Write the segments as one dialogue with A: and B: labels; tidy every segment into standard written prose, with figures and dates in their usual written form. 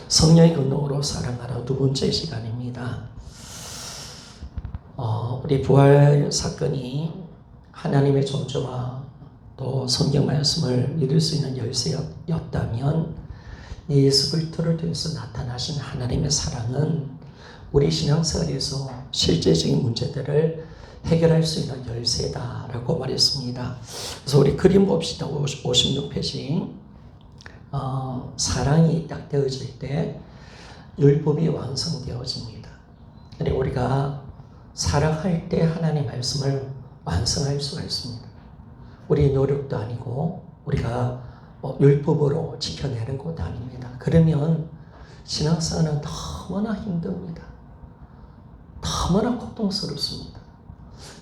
A: 성령의 권능으로 사랑하라 두 번째 시간입니다. 우리 부활 사건이 하나님의 존재와 또 성경 말씀을 믿을 수 있는 열쇠였다면 예수 그리스도를 통해서 나타나신 하나님의 사랑은 우리 신앙생활에서 실제적인 문제들을 해결할 수 있는 열쇠다라고 말했습니다. 그래서 우리 그림 봅시다. 56페이지. 사랑이 딱 되어질 때 율법이 완성되어집니다. 그리고 우리가 사랑할 때 하나님의 말씀을 완성할 수가 있습니다. 우리 노력도 아니고 우리가 율법으로 지켜내는 것도 아닙니다. 그러면 신앙생활은 너무나 힘듭니다. 너무나 고통스럽습니다.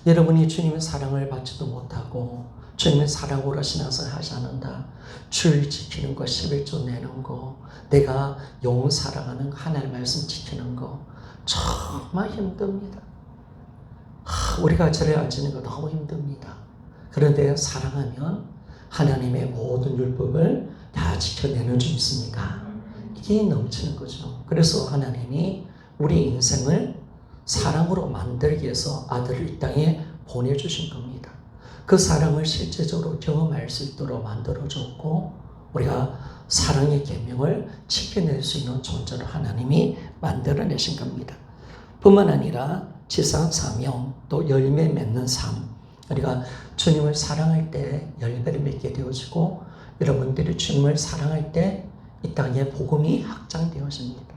A: 여러분이 주님의 사랑을 받지도 못하고 주님의 사랑으로 신앙생활 하지 않는다. 주일 지키는 거, 11조 내는 거, 내가 영혼 사랑하는 하나님의 말씀 지키는 거 정말 힘듭니다. 우리가 절에 앉는 거 너무 힘듭니다. 그런데 사랑하면 하나님의 모든 율법을 다 지켜내는 줄 있습니까? 이게 넘치는 거죠. 그래서 하나님이 우리 인생을 사랑으로 만들기 위해서 아들을 이 땅에 보내주신 겁니다. 그 사랑을 실제적으로 경험할 수 있도록 만들어줬고 우리가 사랑의 계명을 지켜낼 수 있는 존재로 하나님이 만들어내신 겁니다. 뿐만 아니라 지상 사명 또 열매 맺는 삶, 우리가 주님을 사랑할 때 열매를 맺게 되어지고 여러분들이 주님을 사랑할 때 이 땅에 복음이 확장되어집니다.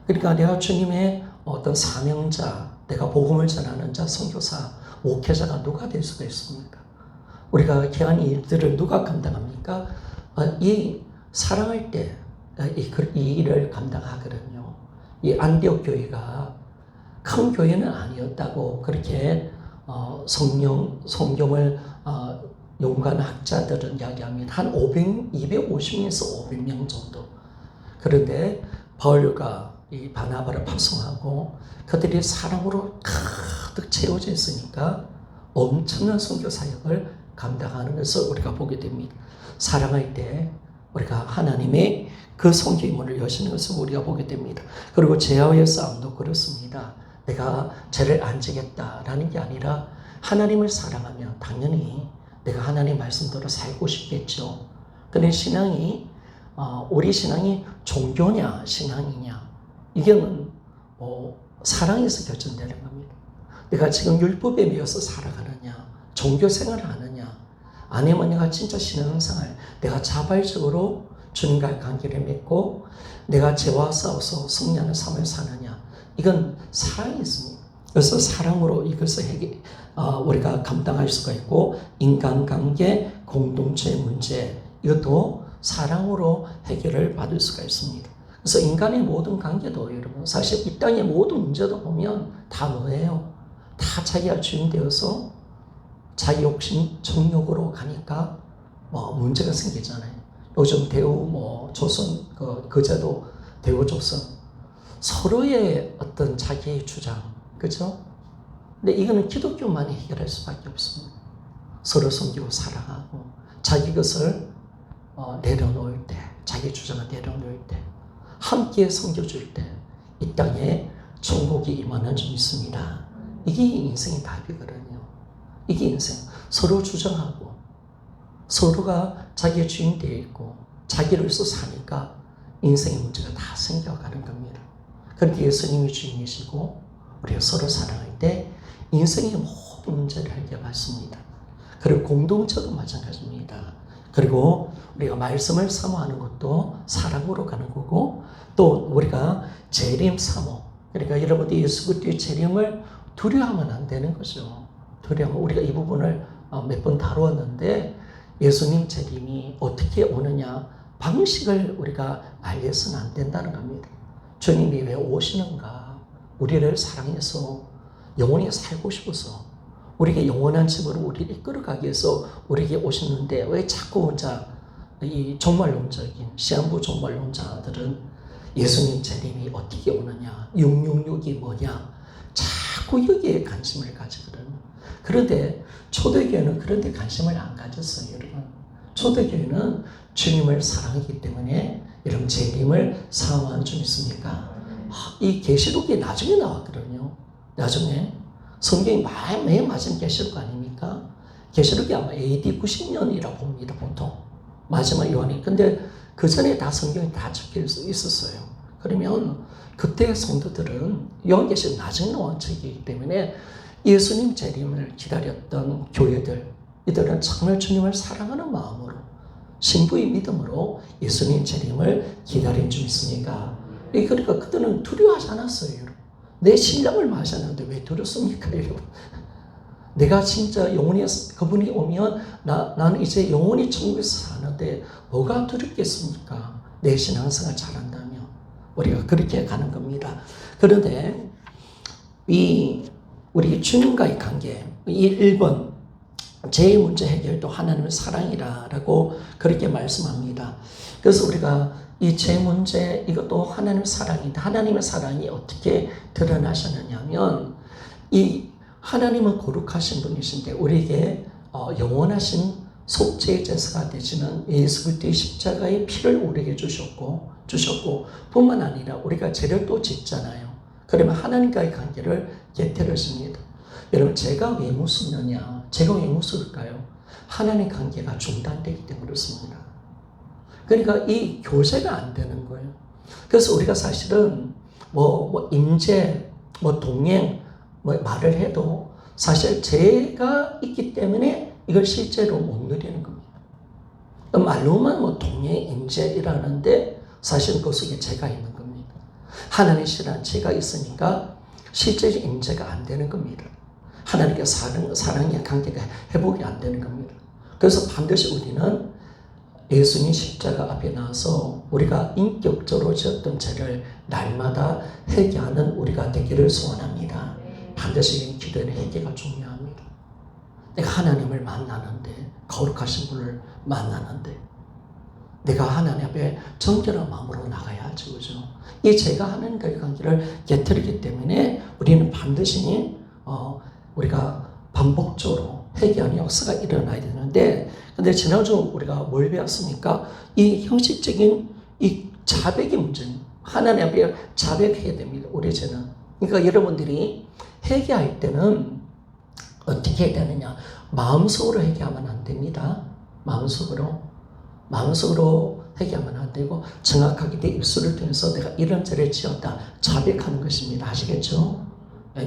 A: 그러니까 내가 주님의 어떤 사명자, 내가 복음을 전하는 자, 선교사, 목회자가 누가 될 수가 있습니까? 우리가 귀한 일들을 누가 감당합니까? 이 사랑할 때 이 일을 감당하거든요. 이 안디옥 교회가 큰 교회는 아니었다고 그렇게 성경을 연구한 학자들은 이야기합니다. 한 250명에서 500명 정도. 그런데 바울과 이 바나바를 파송하고 그들이 사랑으로 가득 채워져 있으니까 엄청난 선교 사역을 감당하는 것을 우리가 보게 됩니다. 사랑할 때 우리가 하나님의 그 선교의 문을 여시는 것을 우리가 보게 됩니다. 그리고 죄와의 싸움도 그렇습니다. 내가 죄를 안 지겠다라는 게 아니라 하나님을 사랑하면 당연히 내가 하나님 말씀대로 살고 싶겠죠. 근데 신앙이 우리 신앙이 종교냐 신앙이냐 이게는 사랑에서 결정되는 겁니다. 내가 지금 율법에 매여서 살아가느냐 종교 생활을 하느냐 아니면 내가 진짜 신앙생활 내가 자발적으로 주님과의 관계를 맺고 내가 죄와 싸워서 승리하는 삶을 사느냐 이건 사랑이 있습니다. 그래서 사랑으로 이것을 우리가 감당할 수가 있고 인간관계, 공동체 문제 이것도 사랑으로 해결을 받을 수가 있습니다. 그래서 인간의 모든 관계도 여러분 사실 이 땅의 모든 문제도 보면 다 뭐예요? 다 자기가 주인 되어서 자기 욕심, 정욕으로 가니까 문제가 생기잖아요. 요즘 대우 조선 그제도 대우조선 서로의 어떤 자기의 주장 그죠? 근데 이거는 기독교만이 해결할 수밖에 없습니다. 서로 섬기고 사랑하고 자기 것을 내려놓을 때 자기 주장을 내려놓을 때 함께 섬겨줄 때 이 땅에 천국이 임하는 줄 믿습니다. 이게 인생의 답이거든요. 이게 인생. 서로 주장하고 서로가 자기의 주인 되어 있고 자기로서 사니까 인생의 문제가 다 생겨가는 겁니다. 그런데 예수님이 주인이시고 우리가 서로 사랑할 때 인생의 모든 문제를 해결받습니다. 그리고 공동체도 마찬가지입니다. 그리고 우리가 말씀을 사모하는 것도 사랑으로 가는 거고 또 우리가 재림 사모 그러니까 여러분들이 예수 그리스도의 재림을 두려워하면 안 되는 거죠. 두려워하면 우리가 이 부분을 몇 번 다루었는데 예수님 재림이 어떻게 오느냐 방식을 우리가 알려서는 안 된다는 겁니다. 주님이 왜 오시는가 우리를 사랑해서 영원히 살고 싶어서 우리에게 영원한 집으로 우리를 이끌어가기 위해서 우리에게 오셨는데 왜 자꾸 혼자 이 종말론적인 시한부 종말론자들은 예수님 재림이 어떻게 오느냐 666이 뭐냐 자꾸 여기에 관심을 가지거든요. 그런데 초대교회는 그런 데 관심을 안 가졌어요. 여러분 초대교회는 주님을 사랑하기 때문에 여러분 재림을 사모하는 주 믿습니까? 이 계시록이 나중에 나왔거든요. 나중에 성경이 맨 마지막 계시록 아닙니까? 계시록이 아마 AD 90년이라고 봅니다. 보통 마지막 요한이. 근데 그 전에 다 성경이 다 적혀 있었어요. 그러면 그때 성도들은 요한계시록 나중에 나온 책이기 때문에 예수님 재림을 기다렸던 교회들, 이들은 정말 주님을 사랑하는 마음으로 신부의 믿음으로 예수님 재림을 기다린 줄 믿습니까? 그러니까 그들은 두려워하지 않았어요. 여러분. 내 신랑을 마셨는데 왜 두렵습니까? 여러분. 내가 진짜 영원히 그분이 오면 나는 이제 영원히 천국에서 사는데 뭐가 두렵겠습니까? 내 신앙생활 잘한다면 우리가 그렇게 가는 겁니다. 그런데 우리 주님과의 관계, 이 1번 제 문제 해결도 하나님의 사랑이라고 그렇게 말씀합니다. 그래서 우리가 이 제 문제 이것도 하나님의 사랑인데 하나님의 사랑이 어떻게 드러나셨느냐면 이 하나님은 거룩하신 분이신데 우리에게 영원하신 속죄의 제사가 되시는 예수 그리스도의 십자가의 피를 우리에게 주셨고 뿐만 아니라 우리가 죄를 또 짓잖아요. 그러면 하나님과의 관계를 깨뜨렸습니다. 여러분 제가 왜 무섭느냐? 제가 왜 무서울까요? 하나님 관계가 중단되기 때문에 그렇습니다. 그러니까 이 교제가 안 되는 거예요. 그래서 우리가 사실은 임재, 동행, 말을 해도 사실 죄가 있기 때문에 이걸 실제로 못 누리는 겁니다. 말로만 동행, 임재이라는데 사실 그 속에 죄가 있는 겁니다. 하나님의 신한 죄가 있으니까 실제적 임재가 안 되는 겁니다. 하나님께 사랑의 관계가 회복이 안 되는 겁니다. 그래서 반드시 우리는 예수님 십자가 앞에 나와서 우리가 인격적으로 지었던 죄를 날마다 회개하는 우리가 되기를 소원합니다. 반드시 기도의 회개가 중요합니다. 내가 하나님을 만나는데 거룩하신 분을 만나는데 내가 하나님 앞에 정결한 마음으로 나가야지, 그죠? 이 죄가 하나님과의 관계를 깨뜨리기 때문에 우리는 반드시 우리가 반복적으로 회개하는 역사가 일어나야 되는데, 근데 지난주 우리가 뭘 배웠습니까? 이 형식적인 이 자백의 문제는 하나님 앞에 자백해야 됩니다. 우리 죄는. 그러니까 여러분들이 회개할 때는 어떻게 해야 되느냐? 마음속으로 회개하면 안 됩니다. 마음속으로 회개하면 안 되고 정확하게 내 입술을 통해서 내가 이런 죄를 지었다 자백하는 것입니다. 아시겠죠?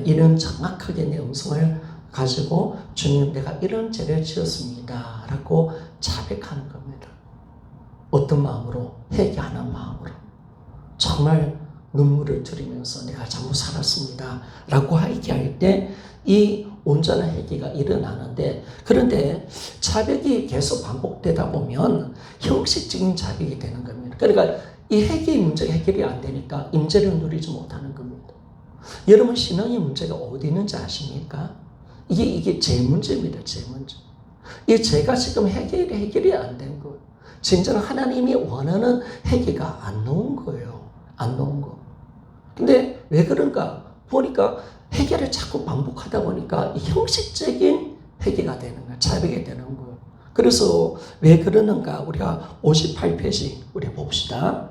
A: 이런 정확하게 내 음성을 가지고 주님 내가 이런 죄를 지었습니다 라고 자백하는 겁니다. 어떤 마음으로? 회개하는 마음으로 정말 눈물을 들이면서 내가 잘못 살았습니다 라고 얘기할 때 이 온전한 회개가 일어나는데, 그런데 자백이 계속 반복되다 보면 형식적인 자백이 되는 겁니다. 그러니까 이 회개의 문제가 해결이 안 되니까 임재를 누리지 못하는 겁니다. 여러분 신앙의 문제가 어디 있는지 아십니까? 이게 제 문제입니다. 제 문제. 이 죄가 지금 해결이 안 된 거예요. 진정 하나님이 원하는 회개가 안 나온 거예요. 안 나온 거. 근데 왜 그런가? 보니까 회개를 자꾸 반복하다 보니까 형식적인 회개가 되는 거예요. 자백이 되는 거예요. 그래서 왜 그러는가? 우리가 58페이지 우리 봅시다.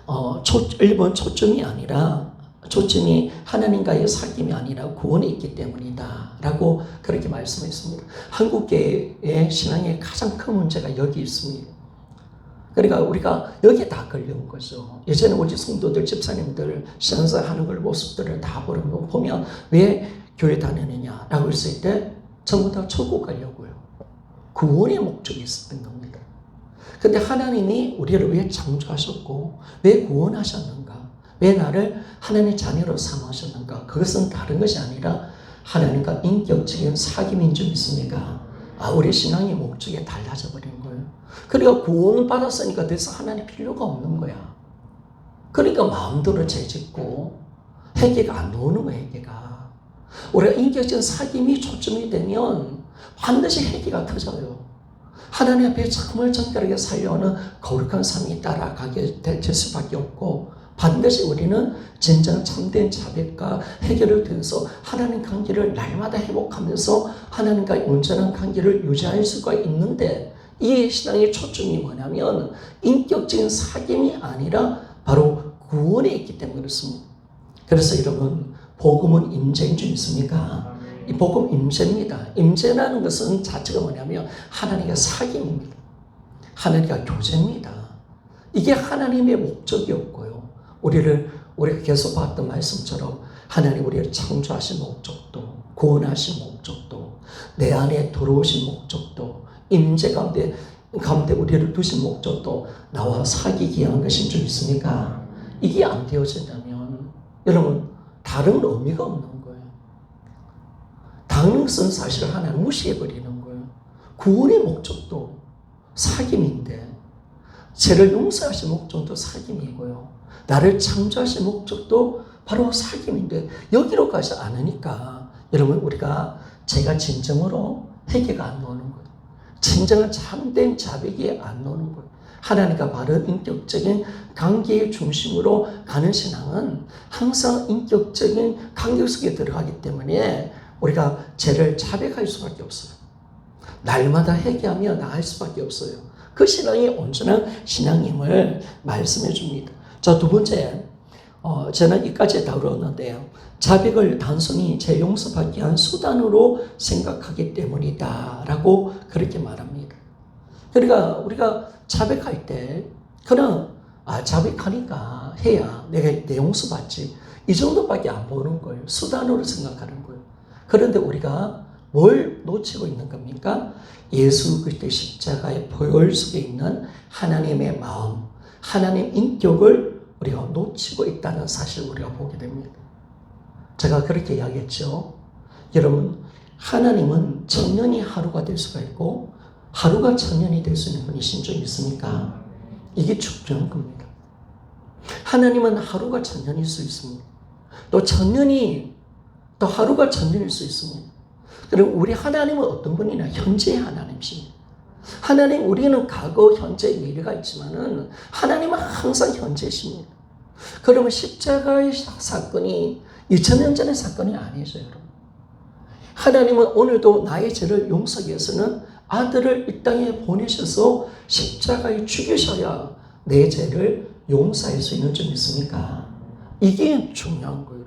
A: 1번 초점이 하나님과의 사귐이 아니라 구원에 있기 때문이다 라고 그렇게 말씀했습니다. 한국계의 신앙의 가장 큰 문제가 여기 있습니다. 그러니까 우리가 여기에 다 걸려온 거죠. 예전에 우리 성도들, 집사님들 신앙생활하는 걸 모습들을 다 보면 왜 교회 다니느냐 라고 했을 때 전부 다 천국 가려고요. 구원의 목적이 있었던 겁니다. 근데 하나님이 우리를 왜 창조하셨고 왜 구원하셨는가? 왜 나를 하나님의 자녀로 삼으셨는가? 그것은 다른 것이 아니라 하나님과 인격적인 사귐인 줄 믿습니까? 우리 신앙의 목적이 달라져 버린 거예요. 그러니까 구원을 받았으니까 더 이상 하나님 필요가 없는 거야. 그러니까 마음대로 죄짓고 회개가 안 나오는 거야. 회개가. 우리가 인격적인 사귐이 초점이 되면 반드시 회개가 터져요. 하나님 앞에 정말 정결하게 살려오는 거룩한 삶이 따라가게 될 수밖에 없고, 반드시 우리는 진정 참된 자백과 해결을 통해서 하나님 관계를 날마다 회복하면서 하나님과의 온전한 관계를 유지할 수가 있는데, 이 신앙의 초점이 뭐냐면 인격적인 사귐이 아니라 바로 구원에 있기 때문에 그렇습니다. 그래서 여러분, 복음은 임재인 줄 믿습니까? 이 복음 임재입니다. 임재라는 것은 자체가 뭐냐면 하나님과 사귐입니다. 하나님과 교제입니다. 이게 하나님의 목적이었고요. 우리가 계속 봤던 말씀처럼 하나님 우리를 창조하신 목적도, 구원하신 목적도, 내 안에 들어오신 목적도, 임재 가운데 우리를 두신 목적도 나와 사귀기 위한 것인 줄 믿습니까? 이게 안 되어진다면 여러분, 다른 의미가 없는 거예요. 다른 것은 사실 하나님 무시해버리는 거예요. 구원의 목적도 사귐인데, 죄를 용서하신 목적도 사귐이고요. 나를 창조하신 목적도 바로 사귐인데 여기로 가지 않으니까 여러분, 우리가 제가 진정으로 회개가 안 나오는 거예요. 진정한 참된 자백이 안 나오는 거예요. 하나님과 바른 인격적인 관계의 중심으로 가는 신앙은 항상 인격적인 관계 속에 들어가기 때문에 우리가 죄를 자백할 수밖에 없어요. 날마다 회개하며 나갈 수밖에 없어요. 그 신앙이 온전한 신앙임을 말씀해 줍니다. 자, 두 번째, 저는 이까지 다루었는데요. 자백을 단순히 죄 용서받기 위한 수단으로 생각하기 때문이다 라고 그렇게 말합니다. 그러니까 우리가 자백할 때 그냥 자백하니까 해야 내가 내 용서받지, 이 정도밖에 안 보는 거예요. 수단으로 생각하는 거예요. 그런데 우리가 뭘 놓치고 있는 겁니까? 예수 그리스도의 십자가의 보혈 속에 있는 하나님의 마음, 하나님 인격을 우리가 놓치고 있다는 사실을 우리가 보게 됩니다. 제가 그렇게 이야기했죠. 여러분, 하나님은 천년이 하루가 될 수가 있고 하루가 천년이 될 수 있는 분이신 줄 믿습니까? 이게 중요한 겁니다. 하나님은 하루가 천년일 수 있습니다. 또 천년이 또 하루가 천년일 수 있습니다. 그럼 우리 하나님은 어떤 분이냐? 현재의 하나님이십니다. 하나님, 우리는 과거, 현재, 미래가 있지만은 하나님은 항상 현재십니다. 그러면 십자가의 사건이 2000년 전의 사건이 아니죠, 여러분. 하나님은 오늘도 나의 죄를 용서하기 위해서는 아들을 이 땅에 보내셔서 십자가에 죽이셔야 내 죄를 용서할 수 있는 줄 믿습니까? 이게 중요한 거예요.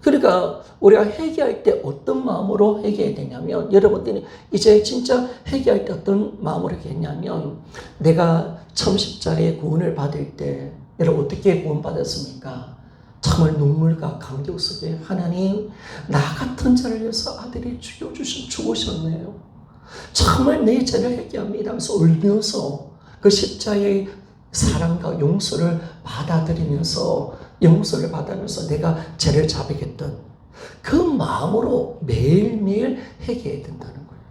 A: 그러니까 우리가 회개할 때 어떤 마음으로 회개해야 되냐면, 여러분들이 이제 진짜 회개할 때 어떤 마음으로 회개했냐면, 내가 처음 십자가의 구원을 받을 때 여러분 어떻게 구원받았습니까? 정말 눈물과 감격 속에 하나님, 나 같은 자를 위해서 아들이 죽으셨네요. 정말 내 죄를 회개합니다 하면서 울면서 그 십자가의 사랑과 용서를 받아들이면서 내가 죄를 자백했던 그 마음으로 매일매일 회개해야 된다는 거예요.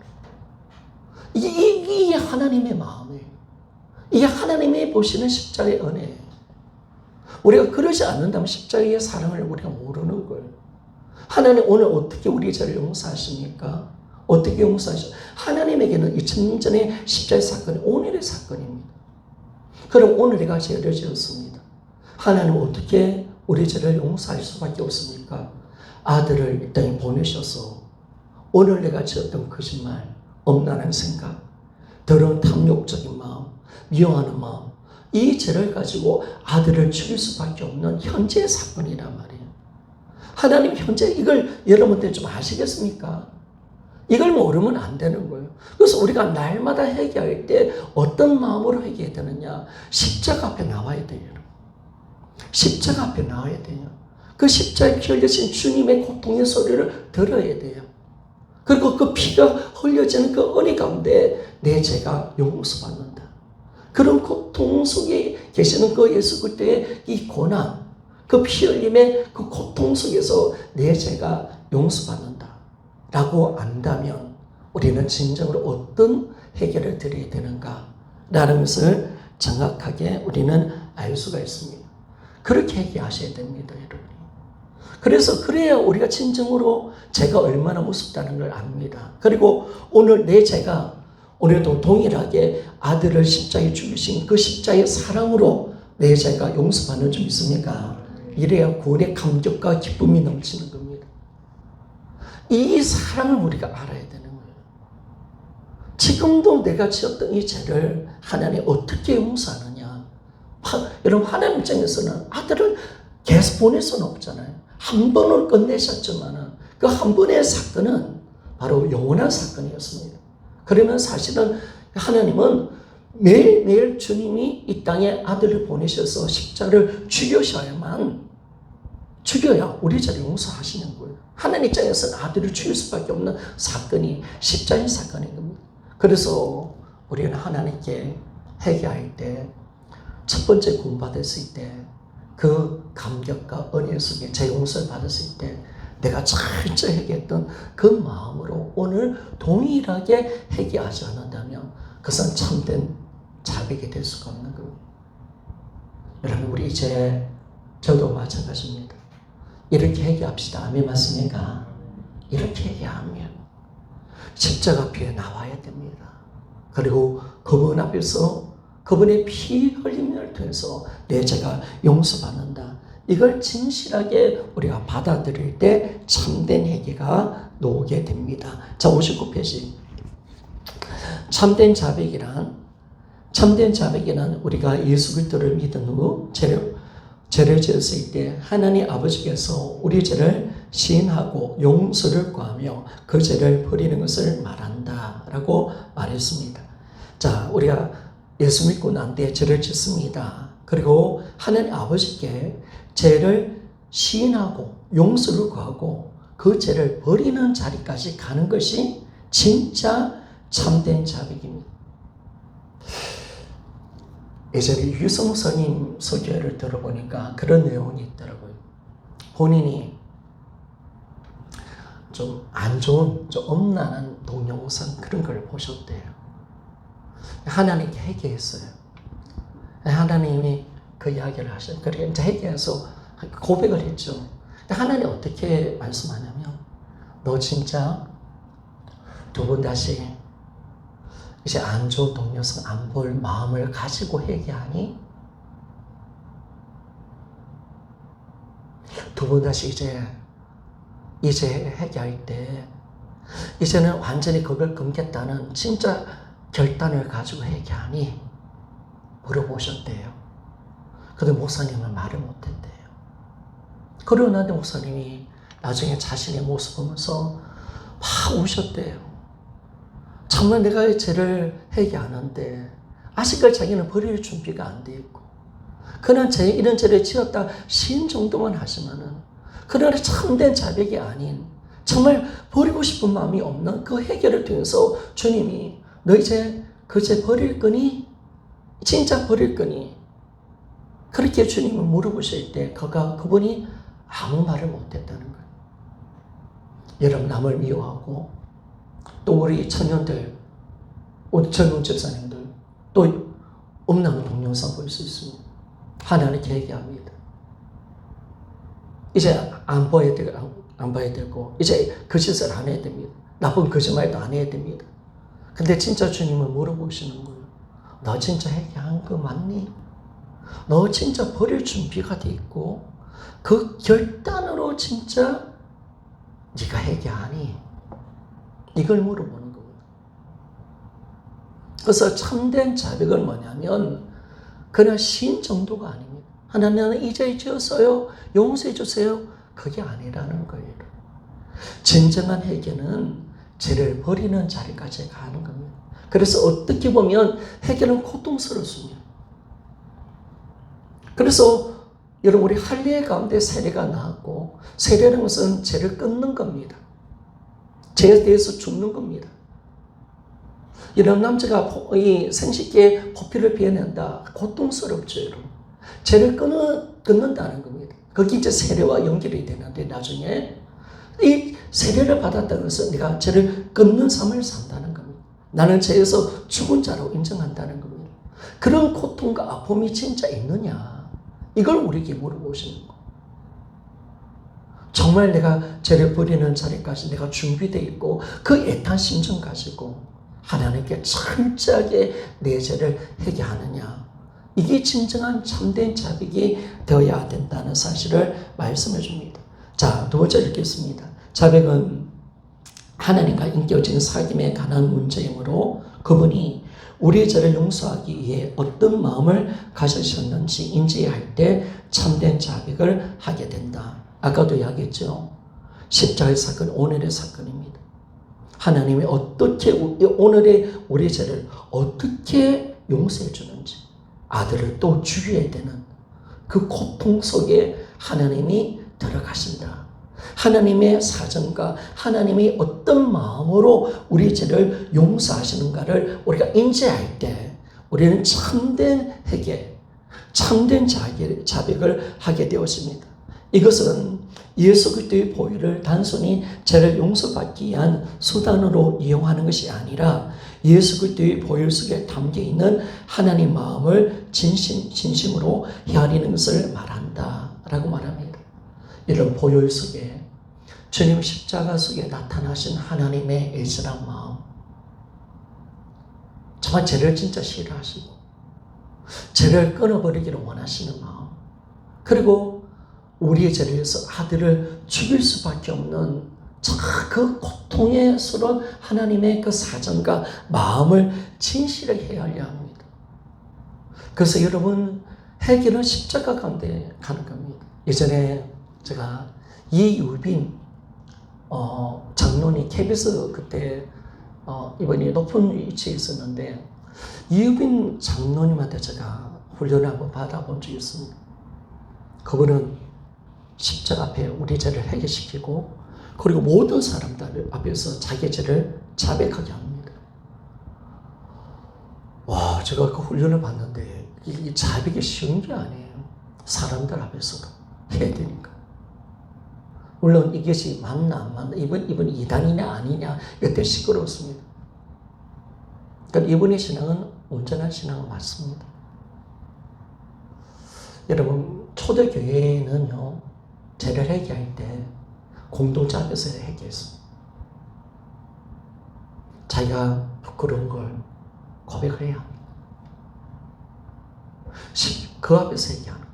A: 이게 하나님의 마음이에요. 이게 하나님이 보시는 십자가의 은혜예요. 우리가 그러지 않는다면 십자가의 사랑을 우리가 모르는 거예요. 하나님 오늘 어떻게 우리 죄를 용서하십니까? 어떻게 용서하십니까? 하나님에게는 2000년 전의 십자가의 사건이 오늘의 사건입니다. 그럼 오늘 내가 죄를 지었습니다. 하나님 어떻게 우리 죄를 용서할 수밖에 없습니까? 아들을 이 땅에 보내셔서 오늘 내가 지었던 거짓말, 엄란한 생각, 더러운 탐욕적인 마음, 미워하는 마음, 이 죄를 가지고 아들을 죽일 수밖에 없는 현재의 사건이란 말이에요. 하나님 현재 이걸 여러분들 좀 아시겠습니까? 이걸 모르면 안 되는 거예요. 그래서 우리가 날마다 회개할 때 어떤 마음으로 회개해야 되느냐? 십자가 앞에 나와야 돼요. 십자가 앞에 나와야 돼요. 그 십자가에 피 흘리신 주님의 고통의 소리를 들어야 돼요. 그리고 그 피가 흘려지는 그 은혜 가운데 내 죄가 용서받는다. 그런 고통 속에 계시는 그 예수 그리스도의 이 고난, 그 피 흘림의 그 고통 속에서 내 죄가 용서받는다 라고 안다면 우리는 진정으로 어떤 해결을 드려야 되는가 라는 것을 정확하게 우리는 알 수가 있습니다. 그렇게 얘기하셔야 됩니다, 여러분. 그래야 우리가 진정으로 죄가 얼마나 무섭다는 걸 압니다. 그리고 오늘 내 죄가 오늘도 동일하게 아들을 십자가에 죽이신 그 십자가의 사랑으로 내 죄가 용서받는 줄 믿습니까? 이래야 구원의 감격과 기쁨이 넘치는 겁니다. 이 사랑을 우리가 알아야 되는 거예요. 지금도 내가 지었던 이 죄를 하나님 어떻게 용서하느냐. 여러분, 하나님 입장에서는 아들을 계속 보낼 수는 없잖아요. 한 번을 끝내셨지만 그 한 번의 사건은 바로 영원한 사건이었습니다. 그러면 사실은 하나님은 매일매일 주님이 이 땅에 아들을 보내셔서 십자가를 죽여야 우리 죄를 용서하시는 거예요. 하나님 입장에서는 아들을 죽일 수밖에 없는 사건이 십자가의 사건인 겁니다. 그래서 우리는 하나님께 회개할 때, 첫 번째 구원받았을 때, 그 감격과 은혜 속에 제 용서를 받았을 때 내가 철저히 회개했던 그 마음으로 오늘 동일하게 회개하지 않는다면 그것은 참된 자백이 될 수가 없는 겁니다. 여러분, 우리 이제 저도 마찬가지입니다. 이렇게 회개합시다. 아멘 맞습니까? 이렇게 회개하면 십자가 앞에 나와야 됩니다. 그리고 그분 앞에서 그분의 피 흘림을 통해서 내 죄가 용서받는다. 이걸 진실하게 우리가 받아들일 때 참된 회개가 나오게 됩니다. 자, 59페이지. 참된 자백이란 우리가 예수 그리스도를 믿은 후 죄를 지었을 때 하나님 아버지께서 우리 죄를 시인하고 용서를 구하며 그 죄를 버리는 것을 말한다 라고 말했습니다. 자, 우리가 예수 믿고 난 뒤에 죄를 짓습니다. 그리고 하나님 아버지께 죄를 시인하고 용서를 구하고 그 죄를 버리는 자리까지 가는 것이 진짜 참된 자백입니다. 예전에 유성 목사님 설교를 들어보니까 그런 내용이 있더라고요. 본인이 좀 안 좋은, 좀 엄난한 동영상 그런 걸 보셨대요. 하나님께 회개했어요. 하나님이 그 이야기를 하셨어요. 그래 이제 회개해서 고백을 했죠. 하나님 어떻게 말씀하냐면, 너 진짜 두 번 다시 이제 안 좋은 동영상 안 볼 마음을 가지고 회개하니? 두 번 다시 이제 회개할 때 이제는 완전히 그걸 끊겠다는 진짜 결단을 가지고 회개하니? 물어보셨대요. 근데 목사님은 말을 못했대요. 그러고 나서 목사님이 나중에 자신의 모습을 보면서 막 우셨대요. 정말 내가 죄를 회개하는데 아직까지 자기는 버릴 준비가 안 돼 있고, 그는 이런 죄를 지었다 신 정도만 하지만은 그러나 참된 자백이 아닌, 정말 버리고 싶은 마음이 없는 그 회개를 통해서 주님이 너 이제 그 죄 버릴 거니? 진짜 버릴 거니? 그렇게 주님을 물어보실 때 그분이 아무 말을 못했다는 거예요. 여러분, 남을 미워하고 또 우리 청년들, 우리 젊은 집사님들 또 없는 동영상 볼 수 있습니다. 하나님께 얘기합니다. 이제 안 봐야 되고 이제 그 짓을 안 해야 됩니다. 나쁜 거짓말도 안 해야 됩니다. 근데 진짜 주님을 물어보시는 거예요. 너 진짜 회개한 거 맞니? 너 진짜 버릴 준비가 돼 있고 그 결단으로 진짜 네가 회개하니? 이걸 물어보는 겁니다. 그래서 참된 자백은 뭐냐면 그냥 신 정도가 아닙니다. 하나님은 이제 지었어요, 용서해 주세요, 그게 아니라는 거예요. 진정한 회개는 죄를 버리는 자리까지 가는 겁니다. 그래서 어떻게 보면 회개는 고통스럽습니다. 그래서 여러분, 우리 할례 가운데 세례가 나왔고, 세례라는 것은 죄를 끊는 겁니다. 죄에 대해서 죽는 겁니다. 이런 남자가 이 생식기에 포피를 베어낸다. 고통스럽죠, 여러분. 죄를 끊는다는 겁니다. 그게 이제 세례와 연결이 되는데, 나중에 이 세례를 받았다는 것은 내가 죄를 끊는 삶을 산다는 겁니다. 나는 죄에서 죽은 자로 인정한다는 겁니다. 그런 고통과 아픔이 진짜 있느냐? 이걸 우리에게 물어보시는 거. 정말 내가 죄를 버리는 자리까지 내가 준비되어 있고 그 애탄 심정 가지고 하나님께 철저하게 내 죄를 회개하느냐? 이게 진정한 참된 자백이 되어야 된다는 사실을 말씀해 줍니다. 자, 두 번째 읽겠습니다. 자백은 하나님과 인격적인 사귐에 관한 문제이므로 그분이 우리의 죄를 용서하기 위해 어떤 마음을 가지셨는지 인지할 때 참된 자백을 하게 된다. 아까도 이야기했죠. 십자가의 사건, 오늘의 사건입니다. 하나님이 어떻게 오늘의 우리의 죄를 어떻게 용서해 주는지, 아들을 또 죽여야 되는 그 고통 속에 하나님이 들어가신다. 하나님의 사정과 하나님이 어떤 마음으로 우리 죄를 용서하시는가를 우리가 인지할 때 우리는 참된 회개, 참된 자백을 하게 되었습니다. 이것은 예수 그리스도의 보혈을 단순히 죄를 용서받기 위한 수단으로 이용하는 것이 아니라 예수 그리스도의 보혈 속에 담겨있는 하나님 마음을 진심으로 헤아리는 것을 말한다라고 말합니다. 이런 보혈 속에 주님 십자가 속에 나타나신 하나님의 애절한 마음, 정말 죄를 진짜 싫어하시고 죄를 끊어버리기를 원하시는 마음, 그리고 우리의 죄를 위해서 아들을 죽일 수밖에 없는 그 고통스러운 하나님의 그 사정과 마음을 진실하게 헤아려야 합니다. 그래서 여러분, 회개는 십자가 가운데 가는 겁니다. 예전에 제가 이유빈 장로님 KBS 그때 이번에 높은 위치에 있었는데 이유빈 장로님한테 제가 훈련을 한번 받아본 적이 있습니다. 그분은 십자가 앞에 우리 죄를 해결시키고 그리고 모든 사람들 앞에서 자기 죄를 자백하게 합니다. 와, 제가 그 훈련을 받는데 이 자백이 쉬운 게 아니에요. 사람들 앞에서도 해야 되니까. 물론 이것이 맞나 안 맞나, 이번 이단이냐 아니냐 이때 시끄러웠습니다. 그러니까 이분의 신앙은 온전한 신앙은 맞습니다. 여러분, 초대교회는요, 죄를 회개할 때 공동체 앞에서 회개했습니다. 자기가 부끄러운 걸 고백을 해야 합니다. 그 앞에서 회개하는 거예요.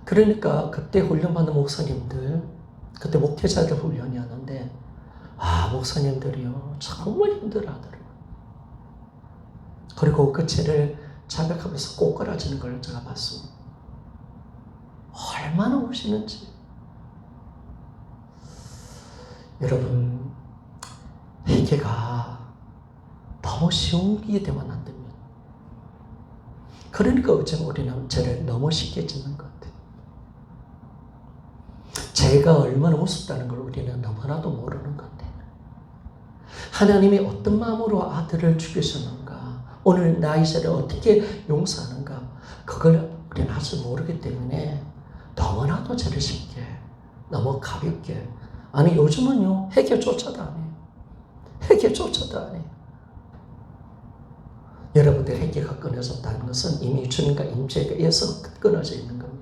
A: 그러니까 그때 훈련받는 목사님들, 그때 목회자들 훈련이었는데, 목사님들이요, 정말 힘들어하더라고요. 그리고 그 죄를 자백하면서 꼬꾸라지는 걸 제가 봤습니다. 얼마나 우시는지. 여러분, 회개가 너무 쉬운 게 되면 안 됩니다. 그러니까 어쩌면 우리는 죄를 너무 쉽게 짓는 것 같아요. 죄가 얼마나 무섭다는 걸 우리는 너무나도 모르는 건데, 하나님이 어떤 마음으로 아들을 죽이셨는가, 오늘 나의 죄를 어떻게 용서하는가, 그걸 우리는 아직 모르기 때문에 너무나도 죄를 쉽게, 너무 가볍게, 아니 요즘은요 회개조차도 안 해요. 회개조차도 안 해요. 여러분들 회개가 끊어졌다는 것은 이미 주님과 임재가 의해서 끊어져 있는 겁니다.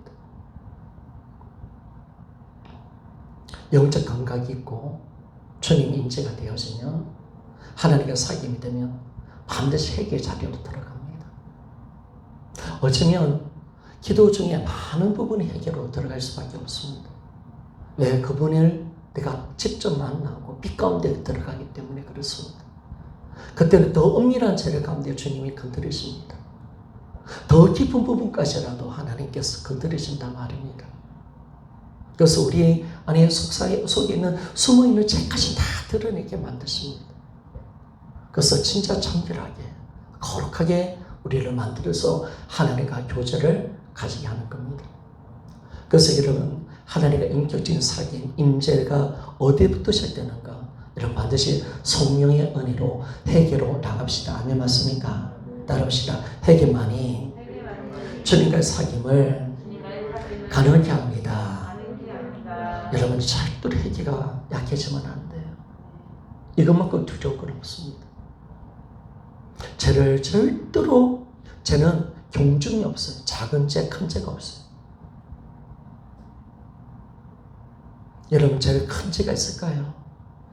A: 영적 감각이 있고 주님 임재가 되어지면, 하나님과 사귐이 되면 반드시 회개의 자리로 들어갑니다. 어쩌면 기도 중에 많은 부분이 회개로 들어갈 수밖에 없습니다. 왜? 그분을 내가 직접 만나고 빛 가운데 들어가기 때문에 그렇습니다. 그때는 더 은밀한 죄를 가운데 주님이 건드리십니다. 더 깊은 부분까지라도 하나님께서 건드리신단 말입니다. 그래서 우리 안에 속에 있는 숨어있는 죄까지 다 드러내게 만드십니다. 그래서 진짜 청결하게, 거룩하게 우리를 만들어서 하나님과 교제를 가지게 하는 겁니다. 그래서 여러분, 하나님과 인격적인 사귐, 임재가 어디부터 시작되는가? 여러분, 반드시 성령의 은혜로 회개로 나갑시다. 아멘 맞습니까? 따라합시다. 회개만이 주님과의 사귐을 가능하게 합니다. 여러분, 절대로 회개가 약해지면 안 돼요. 이것만큼 두려울 건 없습니다. 죄를 절대로, 죄는 경중이 없어요. 작은 죄, 큰 죄가 없어요. 여러분, 죄를 큰 죄가 있을까요?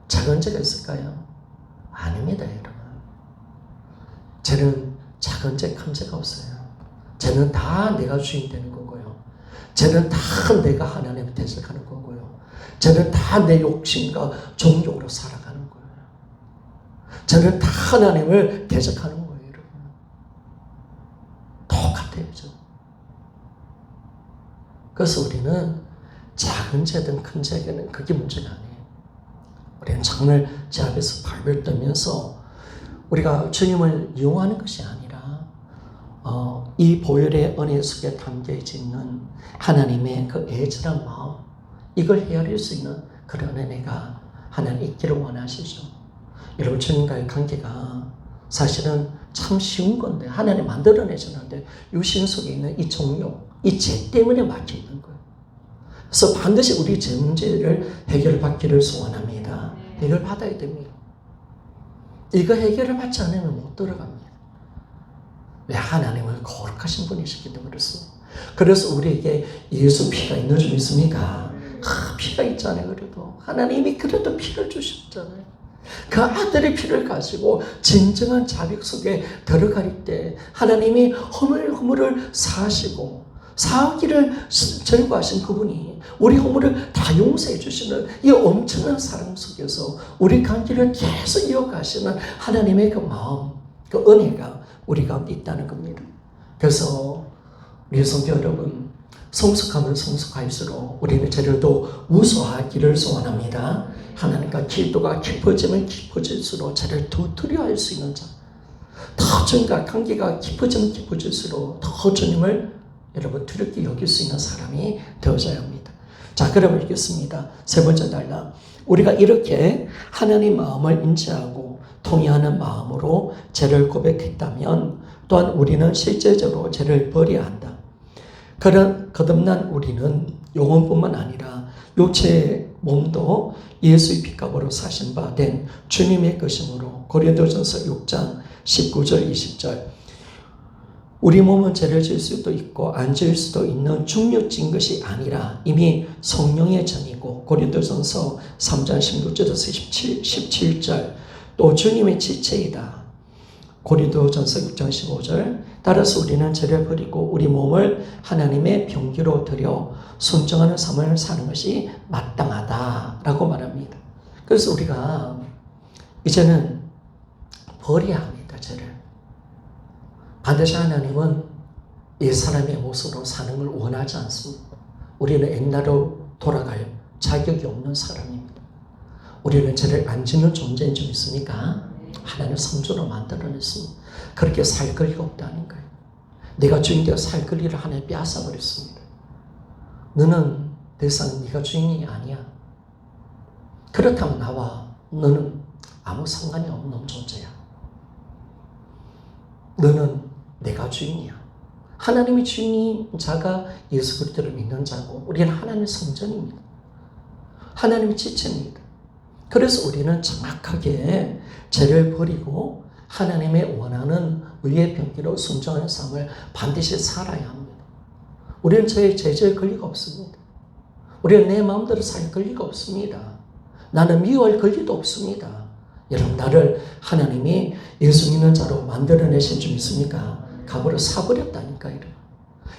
A: 작은 죄가 있을까요? 아닙니다, 여러분. 죄는 작은 죄, 큰 죄가 없어요. 죄는 다 내가 주인 되는 거고요. 죄는 다 내가 하나님을 대적하는 거고요. 죄는 다 내 욕심과 정욕으로 살아가는 거예요. 저는 다 하나님을 대적하는 거예요, 여러분. 똑같아요, 저. 그래서 우리는 작은 죄든 큰 죄든 그게 문제가 아니에요. 우리는 정말 제 앞에서 발을 떨면서 우리가 주님을 이용하는 것이 아니라 이 보혈의 은혜 속에 담겨 있는 하나님의 그 애절한 마음, 이걸 헤아릴 수 있는 그런 은혜가 하나님 있기를 원하시죠. 여러분, 주님과의 관계가 사실은 참 쉬운 건데 하나님 만들어내셨는데 유신 속에 있는 이 종욕, 이 죄 때문에 막혀 있는 거예요. 그래서 반드시 우리 죄 문제를 해결받기를 소원합니다. 해결받아야 됩니다. 이거 해결을 받지 않으면 못 들어갑니다. 왜? 하나님은 거룩하신 분이시기 때문에 그렇습니다. 그래서 우리에게 예수 피가 있는 줄 믿습니까? 피가 있잖아요. 그래도 하나님이 그래도 피를 주셨잖아요. 그 아들의 피를 가지고 진정한 자격 속에 들어갈 때 하나님이 허물을 사하시고 사하기를 절구하신 그분이 우리 허물을 다 용서해 주시는 이 엄청난 사랑 속에서 우리 관계를 계속 이어가시는 하나님의 그 마음, 그 은혜가 우리 가운데 있다는 겁니다. 그래서 우리 성도 여러분, 성숙하면 성숙할수록 우리는 죄를 더 무서워하기를 소원합니다. 하나님과 기도가 깊어지면 깊어질수록 죄를 더 두려워할 수 있는 자, 더 주님과 관계가 깊어지면 깊어질수록 더 주님을 여러분 두렵게 여길 수 있는 사람이 되어져야 합니다. 자, 그러면 읽겠습니다. 세 번째 단락. 우리가 이렇게 하나님 마음을 인지하고 통회하는 마음으로 죄를 고백했다면 또한 우리는 실제적으로 죄를 버려야 한다. 그런 거듭난 우리는 영혼뿐만 아니라 육체의 몸도 예수의 피값으로 사신 바 된 주님의 것이므로 고린도전서 6장 19절 20절 우리 몸은 죄를 지을 수도 있고 안 지을 수도 있는 중력진 것이 아니라 이미 성령의 전이고 고린도전서 3장 16절에서 17절 또 주님의 지체이다. 고린도전서 6장 15절 따라서 우리는 죄를 버리고 우리 몸을 하나님의 병기로 드려 순종하는 삶을 사는 것이 마땅하다라고 말합니다. 그래서 우리가 이제는 버려야 합니다. 죄를. 반드시 하나님은 옛사람의 모습으로 사는 걸 원하지 않습니다. 우리는 옛날로 돌아갈 자격이 없는 사람입니다. 우리는 죄를 안 짓는 존재인 줄 믿습니까? 하나님 성조로 만들어냈습니다. 그렇게 살 권리가 없다는 거예요. 내가 주인 되어 살 권리를 하나님 빼앗아 버렸습니다. 너는 더 이상 네가 주인이 아니야. 그렇다면 나와 너는 아무 상관이 없는 존재야. 너는 내가 주인이야. 하나님이 주인인 자가 예수 그리스도를 믿는 자고 우리는 하나님의 성전입니다. 하나님의 지체입니다. 그래서 우리는 정확하게 죄를 버리고 하나님의 원하는 의의 병기로 순종하는 삶을 반드시 살아야 합니다. 우리는 저의 죄질 권리가 없습니다. 우리는 내 마음대로 살 권리가 없습니다. 나는 미워할 권리도 없습니다. 여러분, 나를 하나님이 예수 믿는 자로 만들어내신 줄 믿습니까? 값으로 사버렸다니까요.